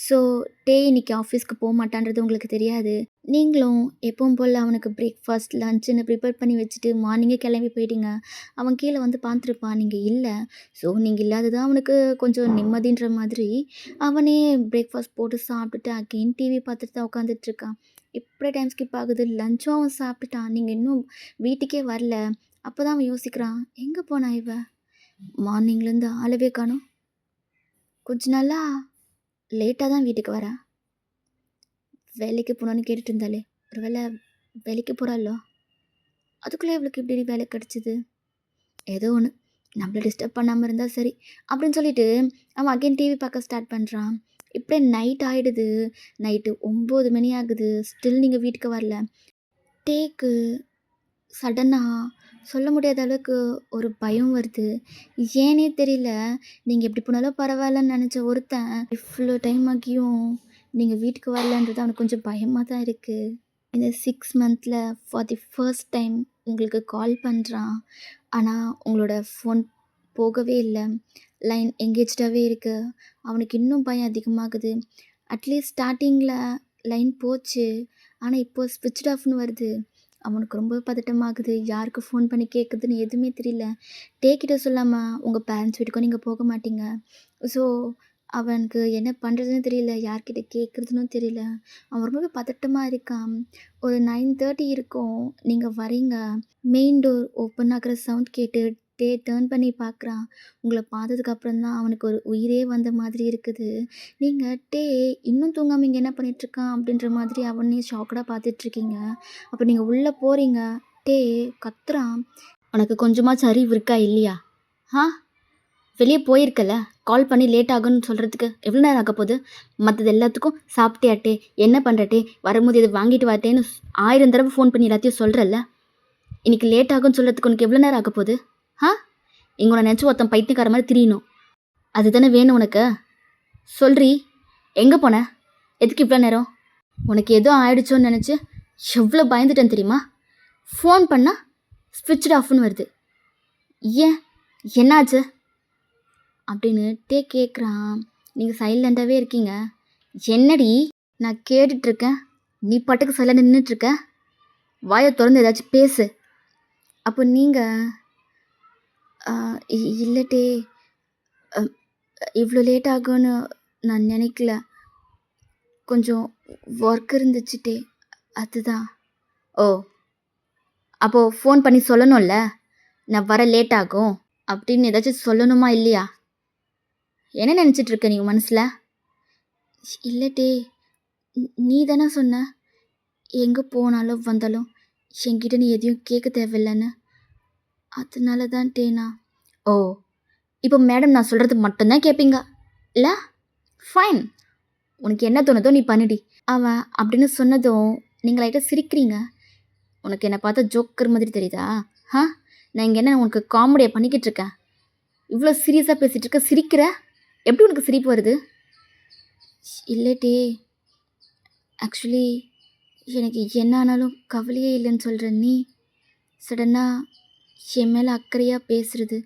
ஸோ இன்னைக்கு ஆஃபீஸ்க்கு போமாட்டான்றது உங்களுக்கு தெரியாது. நீங்களும் எப்பவும் போல அவனுக்கு பிரேக்ஃபாஸ்ட், லஞ்சுன்னு ப்ரிப்பேர் பண்ணி வச்சுட்டு மார்னிங்கே கிளம்பி போயிட்டீங்க. அவன் கீழ வந்து பார்த்துருப்பான். நீங்க இல்ல. ஸோ நீங்க இல்லாதது அவனுக்கு கொஞ்சம் நிம்மதின்ற மாதிரி, அவனே பிரேக்ஃபாஸ்ட் போட்டு சாப்பிட்டுட்டு அகைன் டிவி பார்த்துட்டு தான் உட்காந்துட்ருக்கான். இப்படியே டைம் ஸ்கிப் ஆகுது. லஞ்சும் அவன் சாப்பிட்டுட்டான். நீங்க இன்னும் வீட்டுக்கே வரல. அப்பதான் அவன் யோசிக்கிறான், எங்க போனா இவ? மார்னிங்லேருந்து ஆளவே காணோம். கொஞ்ச நாளா லேட்டா தான் வீட்டுக்கு வரா. வேலைக்கு போனான்னு கேட்டுட்டு இருந்தாளே, ஒரு வேளை வேலைக்கு போறாளோ? அதுக்குள்ள இவளுக்கு எப்படி வேலை கிடைச்சது? ஏதோ ஒண்ணு. நம்மள டிஸ்டர்ப் பண்ணாம இருந்தா சரி. அப்படின்னு சொல்லிட்டு அவன் அகைன் டிவி பார்க்க ஸ்டார்ட் பண்றான். இப்படியே நைட் ஆயிடுது. நைட்டு 9 மணி ஆகுது. ஸ்டில் நீங்க வீட்டுக்கு வரல. டேக்கு சடனா சொல்ல முடியாத அளவுக்கு ஒரு பயம் வருது. ஏன்னே தெரியல. நீங்க எப்படி போனாலும் பரவாயில்லன்னு நெனச்ச ஒருத்தன், இவ்ளோ டைம் ஆகியும் நீங்க வீட்டுக்கு வரலன்றது அவனுக்கு கொஞ்சம் பயமா தான் இருக்கு. இந்த 6 மந்த்ல ஃபார் தி ஃபர்ஸ்ட் டைம் உங்களுக்கு கால் பண்றான். ஆனா, உங்களோட ஃபோன் போகவே இல்ல. லைன் எங்கேஜ்டாவே இருக்கு. அவனுக்கு இன்னும் பயம் அதிகமாகுது. அட்லீஸ்ட் ஸ்டார்ட்டிங்கில லைன் போச்சு. ஆனா, இப்போ ஸ்விட்ச்ட் ஆஃப்னு வருது. அவனுக்கு ரொம்ப பதட்டமாகுது. யாருக்கு ஃபோன் பண்ணி கேட்குறதுன்னு எதுவுமே தெரியல. கிட்ட சொல்லாம உங்க பேரண்ட்ஸ் வீட்டுக்கும் நீங்க போக மாட்டீங்க. ஸோ, அவனுக்கு என்ன பண்ணுறதுன்னு தெரியல. யார்கிட்ட கேட்குறதுன்னும் தெரியல. அவன் ரொம்பவே பதட்டமா இருக்கான். ஒரு 9:30 இருக்கும். நீங்க வரீங்க. மெயின் டோர் ஓப்பன் ஆகுற சவுண்ட் கேட்டு டேர்ன் பண்ணி பார்க்குறான். உங்கள பார்த்ததுக்கு அப்புறம் தான் அவனுக்கு ஒரு உயிரே வந்த மாதிரி இருக்குது. நீங்க இன்னும் தூங்காம இங்க என்ன பண்ணிட்டுருக்கான் அப்படின்ற மாதிரி அவனையும் ஷாக்கடா பார்த்துட்ருக்கீங்க. அப்போ நீங்க உள்ள போறீங்க. டே கத்துறான். உனக்கு கொஞ்சமாச்சும் அறிவு இருக்கா இல்லையா? ஆ வெளியே போயிருக்கல, கால் பண்ணி லேட் ஆகும்னு சொல்கிறதுக்கு எவ்வளோ நேரம் ஆக போகுது? மற்றது எல்லாத்துக்கும் சாப்பிட்டியாட்டே, என்ன பண்ணுறட்டே, வரும்போது இதை வாங்கிட்டு வாட்டேன்னு 1000 தடவை ஃபோன் பண்ணி எல்லாத்தையும் சொல்கிறல்ல. இன்றைக்கி லேட் ஆகும்னு சொல்கிறதுக்கு உனக்கு எவ்வளோ நேரம் ஆக போகுது? ஆ இங்கே உன்னை நினச்சி ஒருத்தன் பைத்தியக்கார மாதிரி திரியணும். அதுதானே வேணும் உனக்கு? சொல்றி, எங்கே போன? எதுக்கு இவ்வளோ நேரம்? உனக்கு ஏதோ ஆயிடுச்சோன்னு நினச்சி எவ்வளோ பயந்துட்டேன் தெரியுமா? ஃபோன் பண்ணால் ஸ்விட்ச்டு ஆஃப்னு வருது. ஏன் என்னாச்சு அப்படின்னு கேட்குறான். நீங்கள் சைலண்டாகவே இருக்கீங்க. என்னடி நான் கேட்டுட்ருக்கேன், நீ பாட்டுக்கு சைலண்டாக நின்றுட்டுருக்க? வாயை திறந்து ஏதாச்சும் பேசு. அப்போ நீங்கள் இல்லட்டே, இவ்வளோ லேட் ஆகும்னு நான் நினைக்கல, கொஞ்சம் ஒர்க் இருந்துச்சுட்டே, அதுதான். ஓ, அப்போது ஃபோன் பண்ணி சொல்லணும்ல, நான் வர லேட் ஆகும் அப்படின்னு ஏதாச்சும் சொல்லணுமா இல்லையா? என்ன நினச்சிட்ருக்க நீ மனசில்? இல்லட்டே, நீ தானே சொன்ன எங்கே போனாலும் வந்தாலும் என்கிட்ட நீ எதையும் கேட்க தேவையில்லைன்னு. அதனால தான் டேனா. ஓ, இப்போ மேடம் நான் சொல்கிறது மட்டும்தான் கேட்பீங்க இல்லை? ஃபைன், உனக்கு என்ன தோணுதோ நீ பண்ணிடி. அவன் அப்படின்னு சொன்னதும் நீங்கள் லைட்டாக சிரிக்கிறீங்க. உனக்கு என்னை பார்த்தா ஜோக்கர் மாதிரி தெரியுதா? நான் இங்கே என்ன உனக்கு காமெடியாக பண்ணிக்கிட்டு இருக்கேன்? இவ்வளோ சீரியஸாக பேசிகிட்டு இருக்க, சிரிக்கிற? எப்படி உனக்கு சிரிப்பு வருது? இல்லட்டே, ஆக்சுவலி எனக்கு என்ன ஆனாலும் கவலையே இல்லைன்னு சொல்கிற நீ சடனாக என் மேலே அக்கறையாக பேசுகிறது.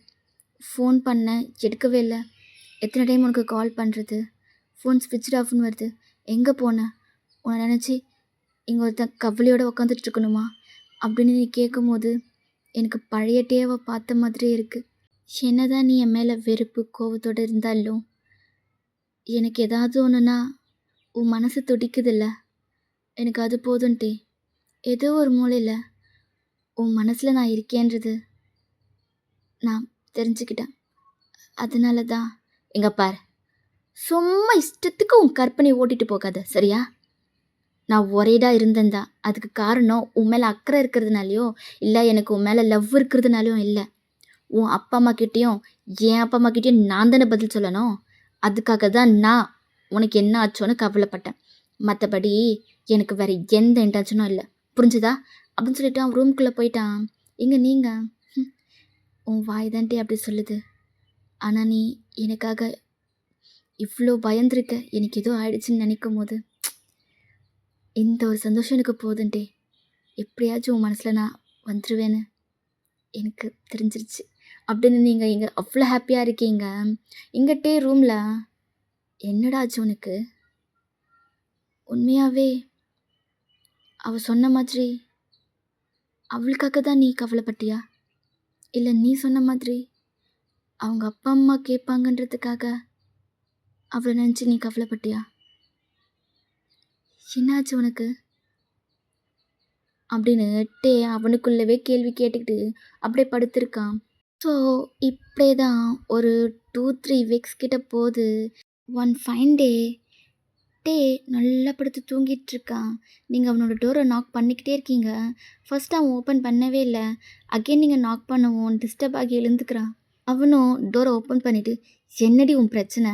ஃபோன் பண்ண எடுக்கவே இல்லை. எத்தனை டைம் உனக்கு கால் பண்ணுறது, ஃபோன் ஸ்விட்ச் ஆஃப்னு வருது. எங்கே போனேன்? உன்னை நினச்சி இங்கே ஒருத்தன் கவலையோடு உக்காந்துட்டு இருக்கணுமா அப்படின்னு நீ கேட்கும்போது எனக்கு பழைய டேவை பார்த்த மாதிரியே இருக்குது. என்ன தான் நீ என் மேலே வெறுப்பு கோவத்தோடு இருந்தாலும் எனக்கு ஏதாவது ஒன்றுனா உன் மனசு துடிக்குதில்ல, எனக்கு அது போதும்ட்டே. ஏதோ ஒரு மூலையில் உன் மனசில் நான் இருக்கேன்றது நான் தெரிஞ்சுக்கிட்டேன். அதனால தான். எங்க பார், சும்மா இஷ்டத்துக்கு உன் கற்பனை ஓட்டிட்டு போகாத, சரியா? நான் ஒரேடாக இருந்தேன்தா. அதுக்கு காரணம் உன் மேலே அக்கறை இருக்கிறதுனாலையோ இல்லை எனக்கு உன் மேலே லவ் இருக்கிறதுனாலையும் இல்லை. உன் அப்பா அம்மா கிட்டேயும் என் அப்பா அம்மா கிட்டேயும் நான் தானே பதில் சொல்லணும். அதுக்காக தான் நான் உனக்கு என்ன ஆச்சோன்னு கவலைப்பட்டேன். மற்றபடி எனக்கு வேறு எந்த இன்டென்ஷனும் இல்லை, புரிஞ்சுதா? அப்படின்னு சொல்லிட்டு அவன் ரூம்குள்ளே போயிட்டான். இங்கே நீங்கள் உன் வாய் தான்ட்டே அப்படி சொல்லுது. ஆனால் நீ எனக்காக இவ்வளோ பயந்துருக்க. எனக்கு ஏதோ ஆயிடுச்சுன்னு நினைக்கும் போது இந்த ஒரு சந்தோஷம் எனக்கு போதுன்ட்டே. எப்படியாச்சும் உன் மனசில் நான் வந்துடுவேன்னு எனக்கு தெரிஞ்சிருச்சு அப்படின்னு நீங்கள் இங்கே அவ்வளோ ஹாப்பியாக இருக்கீங்க. இங்கிட்டே ரூமில் என்னடா ஆச்சு உனக்கு? உண்மையாகவே அவள் சொன்ன மாதிரி அவளுக்காக தான் நீ கவலைப்பட்டியா? இல்லை நீ சொன்ன மாதிரி அவங்க அப்பா அம்மா கேட்பாங்கன்றதுக்காக அவளை நினச்சி நீ கவலைப்பட்டியா? என்னாச்சு உனக்கு அப்படின்னு அவனுக்குள்ளவே கேள்வி கேட்டுக்கிட்டு அப்படியே படுத்திருக்கான். ஸோ இப்படியே தான் ஒரு 2-3 வீக்ஸ் கிட்ட போகுது. ஒன் ஃபைன் டே நல்லா படுத்து தூங்கிட்டு இருக்கான். நீங்கள் அவனோட டோரை நாக் பண்ணிக்கிட்டே இருக்கீங்க. ஃபர்ஸ்ட் அவன் ஓப்பன் பண்ணவே இல்லை. அகெயின் நீங்கள் நாக் பண்ணவும் டிஸ்டர்ப் ஆகி எழுந்துக்கிறான். அவனும் டோரை ஓப்பன் பண்ணிவிட்டு, என்னடி உன் பிரச்சனை?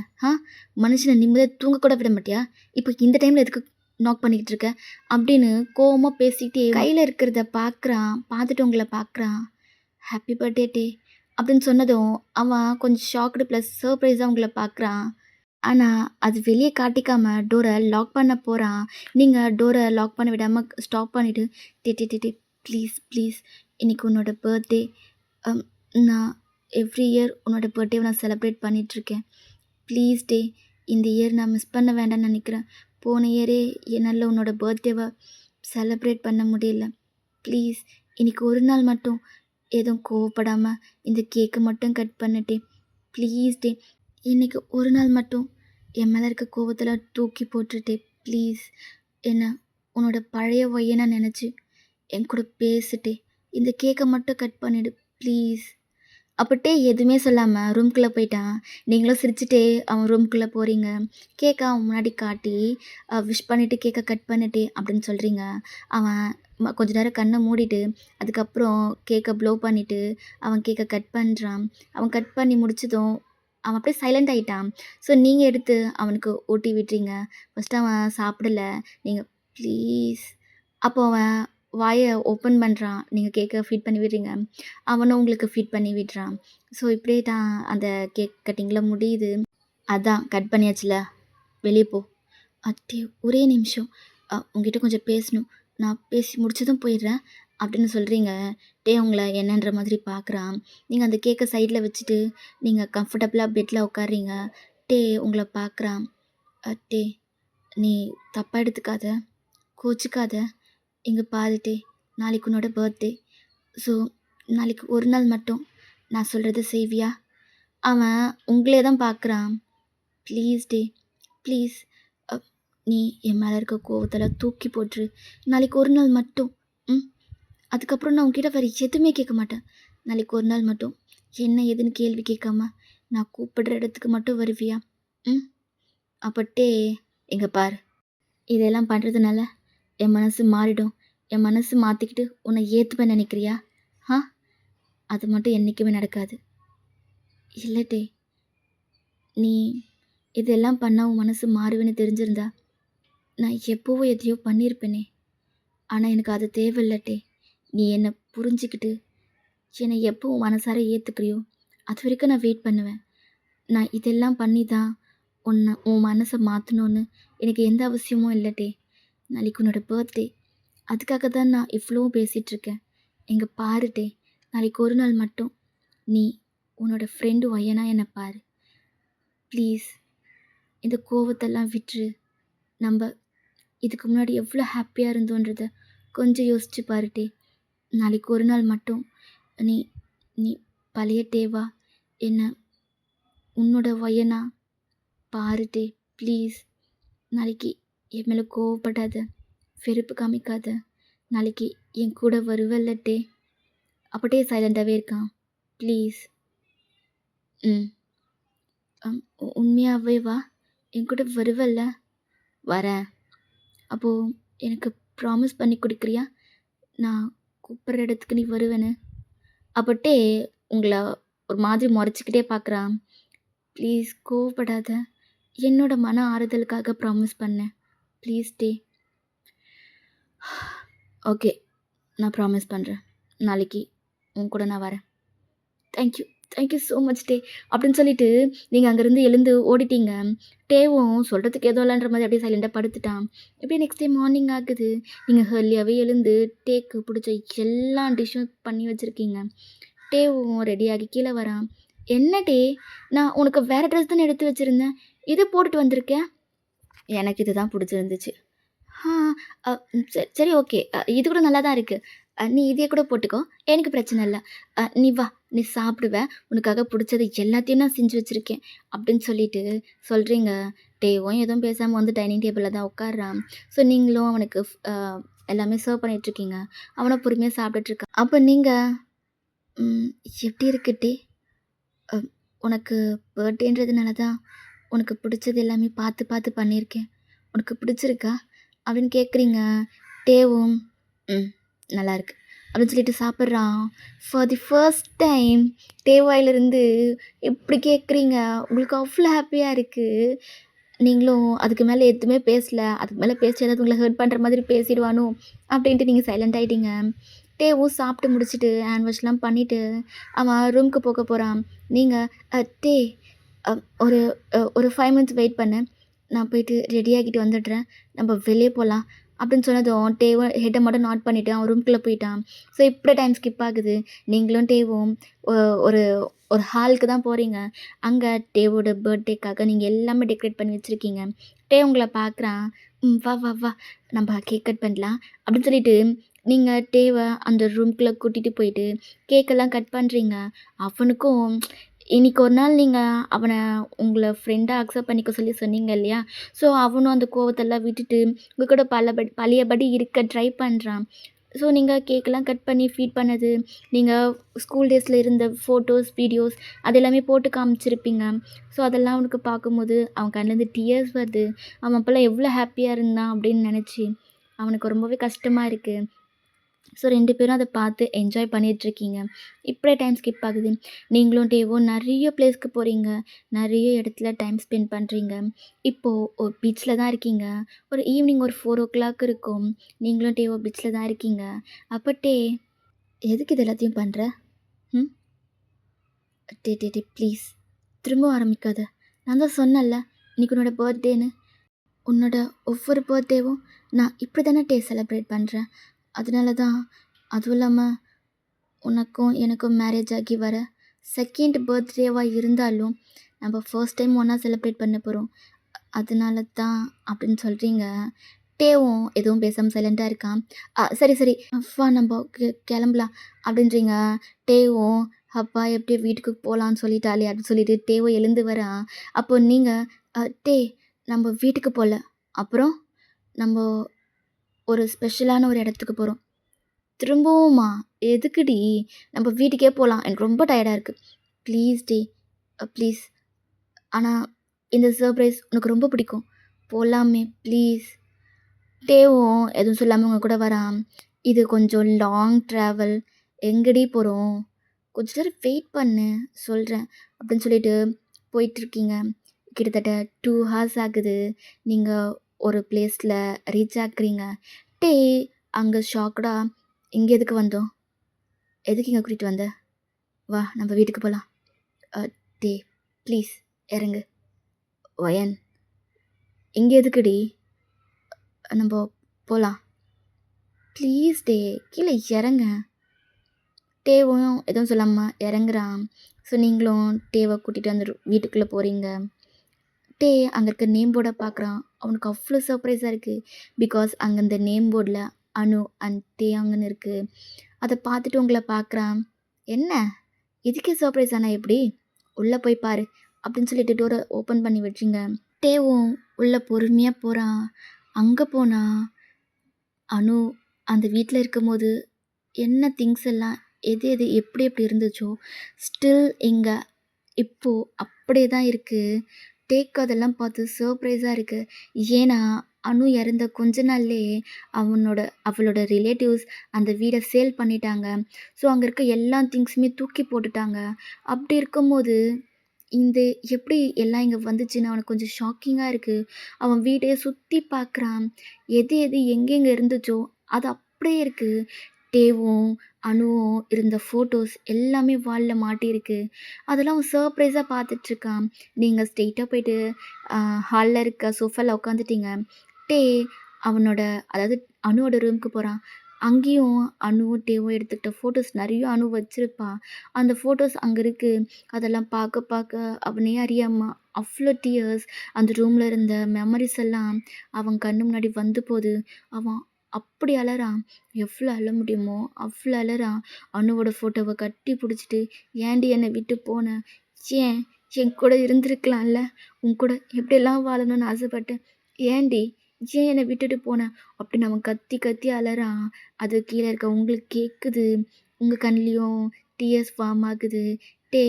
மனுஷனை நிம்மதியாக தூங்கக்கூட விட மாட்டியா? இப்போ இந்த டைமில் எதுக்கு நாக் பண்ணிக்கிட்டு இருக்க அப்படின்னு கோவமாக பேசிக்கிட்டே கையில் இருக்கிறத பார்க்குறான். பார்த்துட்டு உங்களை பார்க்குறான். ஹாப்பி பர்த்டே டே அப்படின்னு சொன்னதும் அவன் கொஞ்சம் ஷாக்டு ப்ளஸ் சர்ப்ரைஸாக உங்களை பார்க்குறான். ஆனால் அது வெளியே காட்டிக்காமல் டோரை லாக் பண்ண போகிறான். நீங்கள் டோரை லாக் பண்ண விடாமல் ஸ்டாப் பண்ணிவிட்டு, டே ப்ளீஸ் ப்ளீஸ், இன்றைக்கி உன்னோட பர்த்டே. நான் எவ்ரி இயர் உன்னோட பர்த்டேவை நான் செலிப்ரேட் பண்ணிகிட்ருக்கேன். ப்ளீஸ் டே, இந்த இயர் நான் மிஸ் பண்ண வேண்டாம்னு நினைக்கிறேன். போன இயரே என்னால் உன்னோட பர்த்டேவை செலிப்ரேட் பண்ண முடியல. ப்ளீஸ் இன்றைக்கி ஒரு நாள் மட்டும் எதுவும் கோவப்படாமல் இந்த கேக்கை மட்டும் கட் பண்ணிட்டே. ப்ளீஸ் டே, இன்றைக்கி ஒரு நாள் மட்டும் என் மேலே இருக்க கோவத்தில் தூக்கி போட்டுட்டே. ப்ளீஸ் என்ன உன்னோட பழைய ஒய்யனை நினச்சி என் கூட பேசிட்டே. இந்த கேக்கை மட்டும் கட் பண்ணிவிடு ப்ளீஸ். அப்ப டே எதுவுமே சொல்லாம ரூம்குள்ள போயிட்டான். நீங்களும் சிரிச்சுட்டே அவன் ரூம்குள்ள போறீங்க. கேக்க அவன் முன்னாடி காட்டி, விஷ் பண்ணிட்டு கேக்க கட் பண்ணிட்டு அப்படின்னு சொல்றீங்க. அவன் கொஞ்ச நேரம் கண்ண மூடிட்டு, அதுக்கப்புறம் கேக்க ப்ளோ பண்ணிட்டு, அவன் கேக்க கட் பண்றான். அவன் கட் பண்ணி முடிச்சதும், அவன் அப்படியே சைலண்ட் ஆயிட்டான். ஸோ நீங்க எடுத்து அவனுக்கு ஊட்டி விட்றீங்க. ஃபர்ஸ்ட்டு அவன் சாப்பிடல. நீங்க ப்ளீஸ் அப்போ அவன் வாய ஓப்பன் பண்றான். நீங்க கேக்க ஃபீட் பண்ணி விடுறீங்க. அவனும் உங்களுக்கு ஃபீட் பண்ணி விடுறான். ஸோ இப்படியே தான் அந்த கேக் கட்டிங்ல முடியுது. அதான் கட் பண்ணியாச்சுல, வெளிய போ. அத்தி ஒரே நிமிஷம். உன்கிட்ட கொஞ்சம் பேசணும். நான் பேசி முடிச்சதும் போயிடுறேன் அப்படின்னு சொல்றீங்க. டே உங்கள என்னன்ற மாதிரி பார்க்குறான். நீங்க அந்த கேக்க சைட்ல வச்சுட்டு, நீங்க கம்ஃபர்டபுளா பெட்ல உட்கார்றீங்க. டே உங்கள பார்க்குறான். டே நீ தப்பா எடுத்துக்காத, கோச்சுக்காத. இங்க பாரு டே, நாளைக்கு உன்னோட பர்த்டே. ஸோ நாளைக்கு ஒரு நாள் மட்டும் நான் சொல்றத செய்வியா? அவன் உங்களே தான் பார்க்குறான். Please day, please. அ நீ என் மேல இருக்க கோவத்தெல்லாம் தூக்கி போட்டுரு. நாளைக்கு ஒரு நாள் மட்டும். ம். அதுக்கப்புறம் நான் உன்கிட்ட வேற எதுவுமே கேட்க மாட்டேன். நாளைக்கு ஒரு நாள் மட்டும் என்ன ஏதுன்னு கேள்வி கேட்காம, நான் கூப்பிடுற இடத்துக்கு மட்டும் வருவியா? ம். அப்பட்டே இங்க பாரு. இதெல்லாம் பண்ணுறதுனால என் மனசு மாறிடும். என் மனசு மாற்றிக்கிட்டு உன்னை ஏற்றுப்பேன்னு நினைக்கிறியா? ஆ அது மட்டும் என்றைக்குமே நடக்காது. இல்ல டே, நீ இதெல்லாம் பண்ணா உன் மனசு மாறுவேன்னு தெரிஞ்சிருந்தா, நான் எப்போவோ எதையோ பண்ணியிருப்பேனே. ஆனா எனக்கு அது தேவையில்ல டே. நீ என்னை புரிஞ்சுக்கிட்டு, என்னை எப்போ உன் மனசார ஏற்றுக்கிறியோ, அது வரைக்கும் நான் வெயிட் பண்ணுவேன். நான் இதெல்லாம் பண்ணி தான் உன் மனசை மாற்றணுன்னு எனக்கு எந்த அவசியமும் இல்ல டே. நாளைக்கு உன்னோட பர்த்டே. அதுக்காக தான் நான் இவ்வளவும் பேசிகிட்ருக்கேன். இங்க பாரு டே, நாளைக்கு ஒரு நாள் மட்டும் நீ உன்னோட ஃப்ரெண்டு ஒய்யனா என்னை பாரு. ப்ளீஸ் இந்த கோவத்தெல்லாம் விட்டுரு. நம்ம இதுக்கு முன்னாடி எவ்வளோ ஹாப்பியாக இருந்தோன்றத கொஞ்சம் யோசிச்சு பாரு டே. நாளைக்கு ஒரு நாள் மட்டும் நீ நீ பழைய டேவா என்ன உன்னோட ஒய்யனா பாரு டே. ப்ளீஸ் நாளைக்கு என் மேலே கோவப்படாத, வெறுப்பு காமிக்காத. நாளைக்கு என் கூட வருவல்ல டே. அப்படியே சைலண்டாகவே இருக்கான். ப்ளீஸ். ம். உண்மையாகவே வா. என் கூட வருவல்ல? வரேன். அப்போது எனக்கு ப்ராமிஸ் பண்ணி கொடுக்குறியா? நான் கூப்பிட்ற இடத்துக்கு நீ வருவேன்னு. அப்பட்டே உங்களை ஒரு மாதிரி முறைச்சிக்கிட்டே பார்க்குறான். ப்ளீஸ் கோவப்படாத. என்னோட மன ஆறுதலுக்காக ப்ராமிஸ் பண்ணேன். Please day. ஓகே, நான் ப்ராமிஸ் பண்ணுறேன். நாளைக்கு உன் கூட நான் வரேன். தேங்க்யூ, தேங்க்யூ ஸோ மச் டே அப்படின்னு சொல்லிட்டு நீங்கள் அங்கேருந்து எழுந்து ஓடிட்டீங்க. டேவும் சொல்கிறதுக்கு எதுவும் இல்லைன்ற மாதிரி அப்படியே சைலண்டாக படுத்துட்டான். இப்படியே நெக்ஸ்ட் டே மார்னிங் ஆகுது. நீங்கள் ஹர்லியாகவே எழுந்து டேக்கு பிடிச்ச எல்லா டிஷ்ஷும் பண்ணி வச்சுருக்கீங்க. டேவும் ரெடியாகி கீழே வரான். என்ன டே, நான் உனக்கு வேறு ட்ரெஸ் தானே எடுத்து வச்சுருந்தேன், இது போட்டுட்டு வந்திருக்கேன். எனக்கு இது தான் பிடிச்சிருந்துச்சு. ஆ சரி சரி ஓகே. இது கூட நல்லா தான் இருக்குது. நீ இதையே கூட போட்டுக்கோ, எனக்கு பிரச்சனை இல்லை. நீ வா, நீ சாப்பிடுவ, உனக்காக பிடிச்சது எல்லாத்தையும் நான் செஞ்சு வச்சுருக்கேன் அப்படின்னு சொல்லிட்டு சொல்கிறீங்க. டேவும் எதுவும் பேசாமல் வந்து டைனிங் டேபிளில் தான் உட்கார்றான். ஸோ நீங்களும் அவனுக்கு எல்லாமே சர்வ் பண்ணிகிட்ருக்கீங்க. அவனை பொறுமையாக சாப்பிட்டுட்ருக்கான். அப்போ நீங்கள் எப்படி இருக்கு டே? அ உனக்கு பர்த்டேன்றதுனால தான் உனக்கு பிடிச்சது எல்லாமே பார்த்து பார்த்து பண்ணியிருக்கேன். உனக்கு பிடிச்சிருக்கா அப்படின்னு கேட்குறீங்க. டேவும் நல்லாயிருக்கு அப்படின்னு சொல்லிட்டு சாப்பிட்றான். ஃபார் தி ஃபர்ஸ்ட் டைம் டே வாயிலிருந்து இப்படி கேட்குறீங்க. உங்களுக்கு அவ்வளோ ஹாப்பியாக இருக்குது. நீங்களும் அதுக்கு மேலே எதுவுமே பேசலை. அதுக்கு மேலே பேசி ஏதாவது உங்களை ஹர்ட் பண்ணுற மாதிரி பேசிடுவானோ அப்படின்ட்டு நீங்கள் சைலண்ட் ஆகிட்டீங்க. டேவும் சாப்பிட்டு முடிச்சுட்டு ஹேண்ட் வாஷ்லாம் பண்ணிவிட்டு அவன் ரூமுக்கு போக போகிறான். நீங்கள் டே ஒரு ஒரு 5 மினிட்ஸ் வெயிட் பண்ணு, நான் போயிட்டு ரெடி ஆகிட்டு வந்துடுறேன், நம்ம வெளியே போகலாம் அப்படின்னு சொன்னதும் டேவும் ஹெட்டை மட்டும் நாட் பண்ணிவிட்டு அவன் ரூம்குள்ளே போயிட்டான். ஸோ இப்படி டைம் ஸ்கிப் ஆகுது. நீங்களும் டேவும் ஒரு ஒரு ஹாலுக்கு தான் போகிறீங்க. அங்கே டேவோட பர்த்டேக்காக நீங்கள் எல்லாமே டெக்கரேட் பண்ணி வச்சுருக்கீங்க. டே உங்களை பார்க்குறான். வா வா வா, நம்ம கேக் கட் பண்ணலாம் அப்படின்னு சொல்லிட்டு நீங்கள் டேவை அந்த ரூம்குள்ளே கூட்டிகிட்டு போயிட்டு கேக்கெல்லாம் கட் பண்ணுறீங்க. அவனுக்கும் இன்றைக்கி ஒரு நாள் நீங்கள் அவனை உங்களை ஃப்ரெண்டாக அக்செப்ட் பண்ணிக்க சொல்லி சொன்னீங்க இல்லையா? ஸோ அவனும் அந்த கோவத்தெல்லாம் விட்டுட்டு உங்கள் கூட பழையபடி இருக்க ட்ரை பண்ணுறான். ஸோ நீங்கள் கேக்கெல்லாம் கட் பண்ணி ஃபீட் பண்ணது, நீங்கள் ஸ்கூல் டேஸில் இருந்த ஃபோட்டோஸ், வீடியோஸ் அது எல்லாமே போட்டு காமிச்சிருப்பீங்க. ஸோ அதெல்லாம் அவனுக்கு பார்க்கும்போது அவன் கண்லேருந்து டியர்ஸ் வருது. அவன் அப்போல்லாம் எவ்வளோ ஹாப்பியாக இருந்தான் அப்படின்னு நினச்சி அவனுக்கு ரொம்பவே கஷ்டமாக இருக்குது. ஸோ 2 பேரும் அத பார்த்து என்ஜாய் பண்ணிட்டுருக்கீங்க. இப்படியே டைம் ஸ்கிப் ஆகுது. நீங்களும் டேவும் நெறைய பிளேஸ்க்கு போறீங்க. நெறைய இடத்துல டைம் ஸ்பெண்ட் பண்றீங்க. இப்போ ஒரு பீச்ல தான் இருக்கீங்க. ஒரு ஈவினிங் ஒரு 4:00 இருக்கும். நீங்களும் டேவும் பீச்ல தான் இருக்கீங்க. அப்ப டே, "எதுக்கு இது எல்லாத்தையும் பண்ற? ம். டே டே டே ப்ளீஸ் திரும்ப ஆரம்பிக்காத. நான் தான் சொன்னேன்ல, இன்னைக்கு உன்னோட பர்த்டேன்னு. உன்னோட ஒவ்வொரு பர்த்டேவும் நான் இப்படி தானே டே செலிப்ரேட் பண்றேன். அதனால தான் அதுவும் இல்லாம உனக்கும் எனக்கும் மேரேஜ் ஆகி வர செகண்ட் பர்த்டேவா இருந்தாலும் நம்ம ஃபர்ஸ்ட் டைம் ஒன்றா செலிப்ரேட் பண்ண போகிறோம். அதனால தான் அப்படின்னு சொல்கிறீங்க. டேவும் எதுவும் பேசாமல் சைலண்ட்டாக இருக்கான். சரி சரி வா நம்ம கிளம்பலாம் அப்படின்றீங்க. டேவும் அப்பா எப்படியோ வீட்டுக்கு போகலான்னு சொல்லிட்டாலே அப்படின்னு சொல்லிட்டு டேவும் எழுந்து வரான். அப்போ நீங்கள் டே நம்ம வீட்டுக்கு போகல, அப்புறம் நம்ம ஒரு ஸ்பெஷலான ஒரு இடத்துக்கு போகிறோம். திரும்பவுமா? எதுக்குடி? நம்ம வீட்டுக்கே போலாம். எனக்கு ரொம்ப டயர்டா இருக்கு. ப்ளீஸ் டி. ப்ளீஸ். ஆனா, இந்த சர்ப்ரைஸ் உனக்கு ரொம்ப பிடிக்கும். போலாமே ப்ளீஸ். டேவும் எதுவும் சொல்லாம உங்க கூட வரான். இது கொஞ்சம் லாங் ட்ராவல். எங்கடி போறோம்? கொஞ்ச நேரம் வெயிட் பண்ணு சொல்றேன். அப்படின்னு சொல்லிட்டு போயிட்டுருக்கீங்க. கிட்டத்தட்ட 2 ஹார்ஸ் ஆகுது. நீங்க ஒரு பிளேஸ்ல ரீச் ஆகுறீங்க. டே அங்க ஷாக்டா, "இங்க எதுக்கு வந்தோம்? எதுக்கு இங்கே கூட்டிகிட்டு வந்த? வா நம்ம வீட்டுக்கு போகலாம்." டே ப்ளீஸ் இறங்கு. ஒயன், இங்கே எதுக்குடி? நம்ம போகலாம் ப்ளீஸ் டே, கீழே இறங்க. டேவும் எதுவும் சொல்லாமல் இறங்குறான். ஸோ நீங்களும் டேவை கூட்டிகிட்டு வந்து வீட்டுக்குள்ளே போகிறீங்க. டே அங்கே இருக்க நேம் போர்டை பார்க்குறான். அவனுக்கு அவ்வளோ சர்ப்ரைஸாக இருக்குது. பிகாஸ் அங்கே இந்த நேம் போர்டில் அனு அண்ட் டே அங்கன்னு இருக்குது. அதை பார்த்துட்டு உங்களை பார்க்குறான். "என்ன இதுக்கே சர்ப்ரைஸ் ஆனால் எப்படி? உள்ளே போய் பாரு" அப்படின்னு சொல்லிட்டு டோரை ஓப்பன் பண்ணி விட்றீங்க. டேவும் உள்ளே பொறுமையாக போகிறான். அங்கே போனால் அனு அந்த வீட்டில் இருக்கும்போது என்ன திங்ஸ் எல்லாம் எது எது எப்படி எப்படி இருந்துச்சோ ஸ்டில் இங்கே இப்போது அப்படியே தான் இருக்குது. டேக்கு அதெல்லாம் பார்த்து சர்ப்ரைஸாக இருக்குது. ஏன்னா அனு இறந்த கொஞ்ச நாள்லேயே அவளோட ரிலேட்டிவ்ஸ் அந்த வீடை சேல் பண்ணிட்டாங்க. ஸோ அங்கே இருக்க எல்லா திங்ஸுமே தூக்கி போட்டுட்டாங்க. அப்படி இருக்கும்போது இந்த எப்படி எல்லாம் இங்கே வந்துச்சுன்னு அவனுக்கு கொஞ்சம் ஷாக்கிங்காக இருக்குது. அவன் வீட்டையே சுற்றி பார்க்குறான். எது எது எங்கெங்கே இருந்துச்சோ அது அப்படியே இருக்குது. டேவும் அணுவும் இருந்த ஃபோட்டோஸ் எல்லாமே வாலில் மாட்டியிருக்கு. அதெல்லாம் அவன் சர்ப்ரைஸாக பார்த்துட்ருக்கான். நீங்கள் ஸ்ட்ரெயிட்டாக போயிட்டு ஹாலில் இருக்க சோஃபாவில் உட்காந்துட்டீங்க. டே அவனோட அதாவது அணுவோட ரூமுக்கு போகிறான். அங்கேயும் அணுவும் டேவும் எடுத்துக்கிட்ட ஃபோட்டோஸ் நிறைய அணு வச்சுருப்பான். அந்த ஃபோட்டோஸ் அங்கே இருக்குது. அதெல்லாம் பார்க்க பார்க்க அவனே அறியாமல் அவ்வளோ டியர்ஸ் அந்த ரூமில் இருந்த மெமரிஸ் எல்லாம் அவன் கண்ணு முன்னாடி வந்து போகுது. அவன் அப்படி அழறான். எவ்வளோ அழ முடியுமோ அவ்வளோ அழறான். அணுவோட ஃபோட்டோவை கட்டி பிடிச்சிட்டு, "ஏன்டி என்னை விட்டு போன? ஏன் என் கூட இருந்திருக்கலாம்ல? உன் கூட எப்படியெல்லாம் வாழணும்னு ஆசைப்பட்டேன். ஏன்டி ஏன் என்னை விட்டுட்டு போன?" அப்படின்னு அவன் கத்தி கத்தி அழறான். அது கீழே இருக்க உங்களுக்கு கேட்குது. உங்கள் கண்லேயும் டியர்ஸ் ஃபார்ம் ஆகுது. டே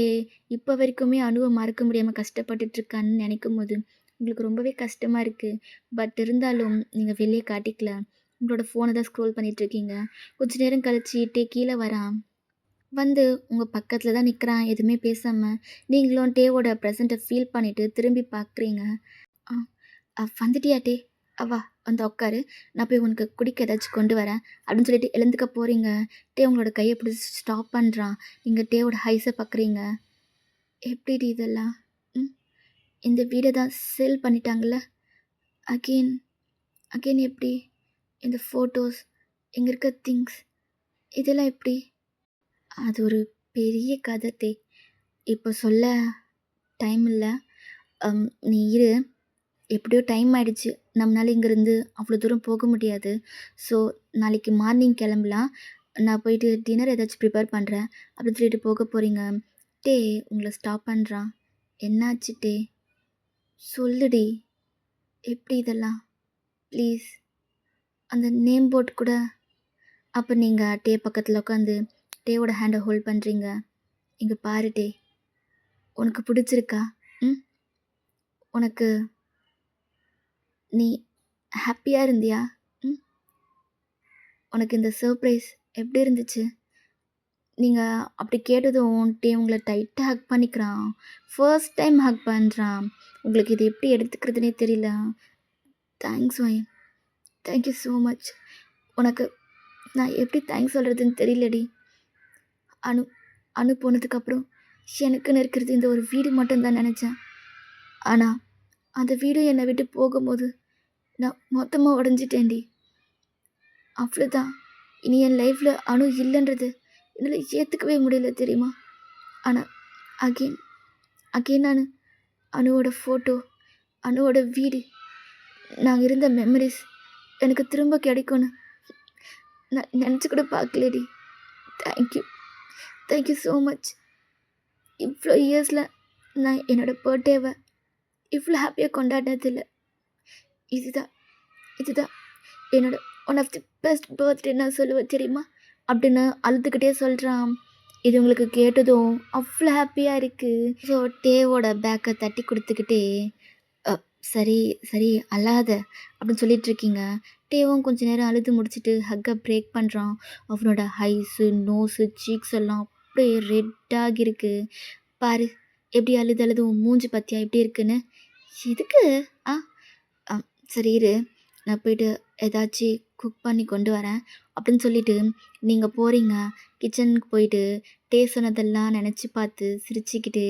இப்போ வரைக்குமே அணுவை மறக்க முடியாமல் கஷ்டப்பட்டுட்ருக்கான்னு நினைக்கும்போது உங்களுக்கு ரொம்பவே கஷ்டமாக இருக்குது. பட் இருந்தாலும் நீங்கள் வெளியே காட்டிக்கல. உங்களோட ஃபோனை தான் ஸ்க்ரோல் பண்ணிகிட்ருக்கீங்க. கொஞ்ச நேரம் கழிச்சு டே கீழே வரான். வந்து உங்கள் பக்கத்தில் தான் நிற்கிறான் எதுவுமே பேசாமல். நீங்களும் டேவோட ப்ரெசண்ட்டை ஃபீல் பண்ணிவிட்டு திரும்பி பார்க்குறீங்க. "ஆ வந்துட்டியா டே? வா வந்து உட்காரு. நான் போய் உனக்கு குடிக்க ஏதாச்சும் கொண்டு வரேன்" அப்படின்னு சொல்லிட்டு எழுந்துக்க போகிறீங்க. டே உங்களோட கையை பிடிச்சி ஸ்டாப் பண்ணுறான். நீங்கள் டேவோட ஹைஸை பார்க்குறீங்க. "எப்படிடி இதெல்லாம்? ம் இந்த வீடை தான் சேல் பண்ணிட்டாங்கல்ல? அகெயின் அகெயின் எப்படி? இந்த ஃபோட்டோஸ், இங்கே இருக்க திங்ஸ் இதெல்லாம் எப்படி?" அது ஒரு பெரிய கதை தே. இப்போ சொல்ல டைம் இல்ல. நீ இரு. எப்படியோ டைம் ஆயிடுச்சு. நம்மளால இங்கேருந்து அவ்வளோ தூரம் போக முடியாது. ஸோ நாளைக்கு மார்னிங் கிளம்பலாம். நான் போயிட்டு டின்னர் ஏதாச்சும் ப்ரிப்பேர் பண்ணுறேன் அப்படின்னு சொல்லிட்டு போக போகிறீங்க. டே உங்களை ஸ்டாப் பண்ணுறான். "என்னாச்சு டே? சொல்லுடி. எப்படி இதெல்லாம்? ப்ளீஸ்." அந்த நேம் போர்ட் கூட அப்போ நீங்கள் டே பக்கத்தில் உட்காந்து டேவோட ஹேண்டை ஹோல்ட் பண்ணுறீங்க. இங்கே பாரு டே, உனக்கு பிடிச்சிருக்கா? ம் உனக்கு நீ ஹாப்பியாக இருந்தியா? ம் உனக்கு இந்த சர்ப்ரைஸ் எப்படி இருந்துச்சு? நீங்கள் அப்படி கேட்டதும் டே உங்களை டைட்டாக ஹக் பண்ணிக்கிறான். ஃபர்ஸ்ட் டைம் ஹக் பண்ணுறான். உங்களுக்கு இது எப்படி எடுத்துக்கிறதுனே தெரியல. Thanks wine, thank you so much. உனக்கு நான் எப்படி தேங்க்ஸ் சொல்கிறதுன்னு தெரியலடி. அனு அனு போனதுக்கப்புறம் எனக்குன்னு இருக்கிறது இந்த ஒரு வீடு மட்டும்தான் நினச்சேன். ஆனால் அந்த வீடு என்னை விட்டு போகும்போது நான் மொத்தமாக உடஞ்சிட்டேன்டி. அவ்வளோதான். இனி என் லைஃப்பில் அணு இல்லைன்றது என்னால் ஏற்றுக்கவே முடியல தெரியுமா? ஆனால் அகெயின் அகெயின் நான் அணுவோட ஃபோட்டோ, அணுவோட வீடு, நாங்கள் இருந்த மெமரிஸ் எனக்கு திரும்ப கிடைக்கும்னு நான் நினச்சி கூட பார்க்கலடி. Thank you, thank you so much. இவ்வளோ இயர்ஸில் நான் என்னோடய பர்த்டேவை இவ்வளோ ஹாப்பியாக கொண்டாடினதில்லை. இதுதான் இதுதான் என்னோட one of the best birthday நான் சொல்லுவேன் தெரியுமா அப்படின்னு அழுதுகிட்டே சொல்கிறான். இது உங்களுக்கு கேட்டதும் அவ்வளோ ஹாப்பியாக இருக்குது. ஸோ டேவோட பேக்கை தட்டி கொடுத்துக்கிட்டே சரி சரி அழாத அப்படின்னு சொல்லிகிட்ருக்கீங்க. டேவும் கொஞ்ச நேரம் அழுது முடிச்சுட்டு ஹக்கை பிரேக் பண்ணுறான். அவனோட ஐஸு, நோஸு, சீக்ஸ் எல்லாம் அப்படியே ரெட்டாகி இருக்கு. பாரு எப்படி அழுது அழுது உன் மூஞ்சி பத்தியா எப்படி இருக்குன்னு. எதுக்கு? ஆ ஆ சரி இரு, நான் போய்ட்டு ஏதாச்சும் குக் பண்ணி கொண்டு வரேன் அப்படின்னு சொல்லிட்டு நீங்கள் போகிறீங்க. கிச்சனுக்கு போயிட்டு டே சொன்னதெல்லாம் நினச்சி பார்த்து சிரிச்சுக்கிட்டு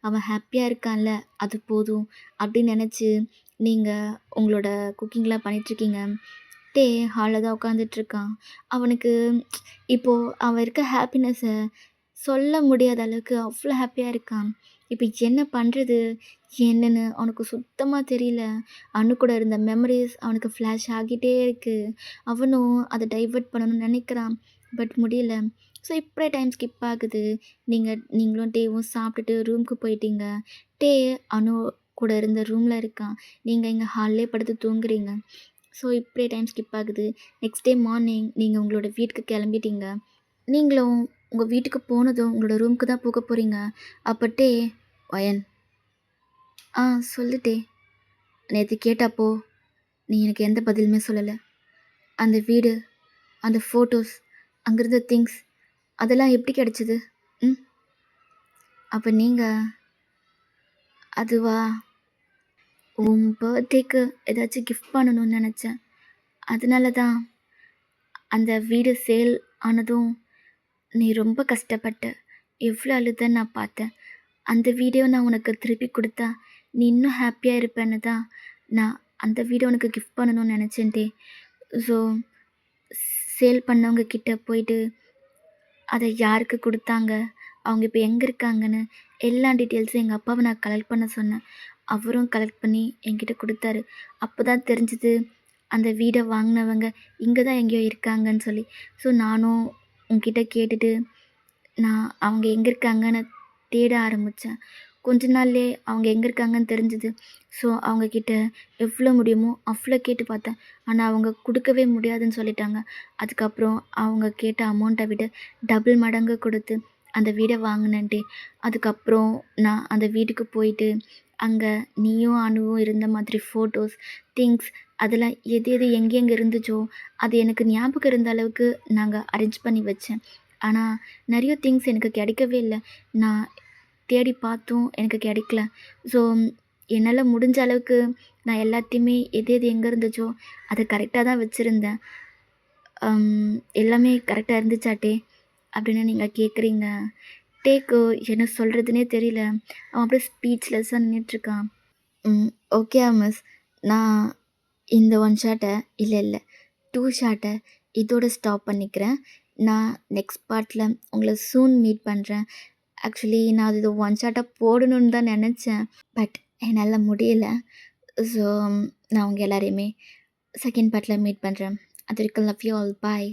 அவன் ஹாப்பியாக இருக்கான்ல அது போதும் அப்படின்னு நினச்சி நீங்கள் உங்களோட குக்கிங்லாம் பண்ணிகிட்ருக்கீங்க. டே ஹாலில் தான் உட்காந்துட்ருக்கான். அவனுக்கு இப்போது அவன் இருக்க ஹாப்பினஸ்ஸை சொல்ல முடியாத அளவுக்கு அவ்வளோ ஹாப்பியாக இருக்கான். இப்போ என்ன பண்ணுறது என்னன்னு அவனுக்கு சுத்தமாக தெரியல. அண்ணு கூட இருந்த மெமரிஸ் அவனுக்கு ஃப்ளாஷ் ஆகிட்டே இருக்குது. அவனும் அதை டைவர்ட் பண்ணணும்னு நினைக்கிறான், பட் முடியல. ஸோ இப்படியே டைம் ஸ்கிப் ஆகுது. நீங்களும் டேவும் சாப்பிட்டுட்டு ரூமுக்கு போயிட்டீங்க. டே அனு கூட இருந்த ரூமில் இருக்கான். நீங்கள் இங்கே ஹால்லே படுத்து தூங்குறீங்க. ஸோ இப்படியே டைம் ஸ்கிப் ஆகுது. நெக்ஸ்ட் டே மார்னிங் நீங்கள் உங்களோட வீட்டுக்கு கிளம்பிட்டீங்க. நீங்களும் உங்கள் வீட்டுக்கு போனதும் உங்களோட ரூமுக்கு தான் போக போகிறீங்க. அப்போ டே ஒயன் சொல்லுட்டே, நேற்று கேட்டப்போ நீ எனக்கு எந்த பதிலுமே சொல்லலை. அந்த வீடு, அந்த ஃபோட்டோஸ், அங்கிருந்த திங்ஸ் அதெல்லாம் எப்படி கிடச்சிது? ம் அப்போ நீங்கள் அதுவா உன் பர்த்டேக்கு ஏதாச்சும் கிஃப்ட் பண்ணணும்னு நினச்சேன். அதனால தான் அந்த வீடு சேல் ஆனதும் நீ ரொம்ப கஷ்டப்பட்ட, எவ்வளோ அழுதன்னு நான் பார்த்தேன். அந்த வீடியோ நான் உனக்கு திருப்பி கொடுத்தா நீ இன்னும் ஹாப்பியாக இருப்பேன்னு தான் நான் அந்த வீடியோ உனக்கு கிஃப்ட் பண்ணணும்னு நினச்சேன்டே. ஸோ சேல் பண்ணவங்க கிட்ட போயிட்டு அதை யாருக்கு கொடுத்தாங்க, அவங்க இப்போ எங்கே இருக்காங்கன்னு எல்லா டீட்டெயில்ஸும் எங்கள் அப்பாவை நான் கலெக்ட் பண்ண சொன்னேன். அவரும் கலெக்ட் பண்ணி என்கிட்ட கொடுத்தாரு. அப்போ தான் தெரிஞ்சுது அந்த வீடை வாங்கினவங்க இங்கே தான் எங்கேயோ இருக்காங்கன்னு சொல்லி. ஸோ நானும் உங்ககிட்ட கேட்டுட்டு நான் அவங்க எங்கே இருக்காங்கன்னு தேட ஆரம்பித்தேன். கொஞ்ச நாள்லேயே அவங்க எங்கே இருக்காங்கன்னு தெரிஞ்சுது. ஸோ அவங்கக்கிட்ட எவ்வளோ முடியுமோ அவ்வளோ கேட்டு பார்த்தேன். ஆனால் அவங்க கொடுக்கவே முடியாதுன்னு சொல்லிட்டாங்க. அதுக்கப்புறம் அவங்க கேட்ட அமௌண்ட்டை விட டபுள் மடங்கு கொடுத்து அந்த வீடை வாங்கினேன்ட்டே. அதுக்கப்புறம் நான் அந்த வீட்டுக்கு போயிட்டு அங்கே நீயும் அணுவும் இருந்த மாதிரி ஃபோட்டோஸ், திங்ஸ் அதெல்லாம் எது எது எங்கெங்கே இருந்துச்சோ அது எனக்கு ஞாபகம் இருந்த அளவுக்கு நாங்கள் அரேஞ்ச் பண்ணி வச்சேன். ஆனால் நிறைய திங்ஸ் எனக்கு கிடைக்கவே இல்லை. நான் தேடி பார்த்தும் எனக்கு கிடைக்கல. ஸோ என்னால் முடிஞ்ச அளவுக்கு நான் எல்லாத்தையுமே எது எது எங்கே இருந்துச்சோ அதை கரெக்டாக தான் வச்சுருந்தேன். எல்லாமே கரெக்டாக இருந்துச்சாட்டே அப்படின்னு நீங்கள் கேட்குறீங்க. டேக்கு என்ன சொல்கிறதுனே தெரியல. அவன் அப்படியே ஸ்பீச்லெஸ்ஸாக நின்றுட்டுருக்கான். ஓகே மிஸ், நான் இந்த 1 ஷாட்டை இல்லை 2 ஷாட்டை இதோட ஸ்டாப் பண்ணிக்கிறேன். நான் நெக்ஸ்ட் பார்ட்டில் உங்களை சூன் மீட் பண்ணுறேன். ஆக்சுவலி நான் அது 1 ஷாட்டாக போடணுன்னு தான் நினச்சேன், பட் என்னால் முடியலை. ஸோ நான் உங்கள் எல்லாரையுமே செகண்ட் பார்ட்டில் மீட் பண்ணுறேன். அது வரைக்கும் லவ் யூ ஆல், பாய்.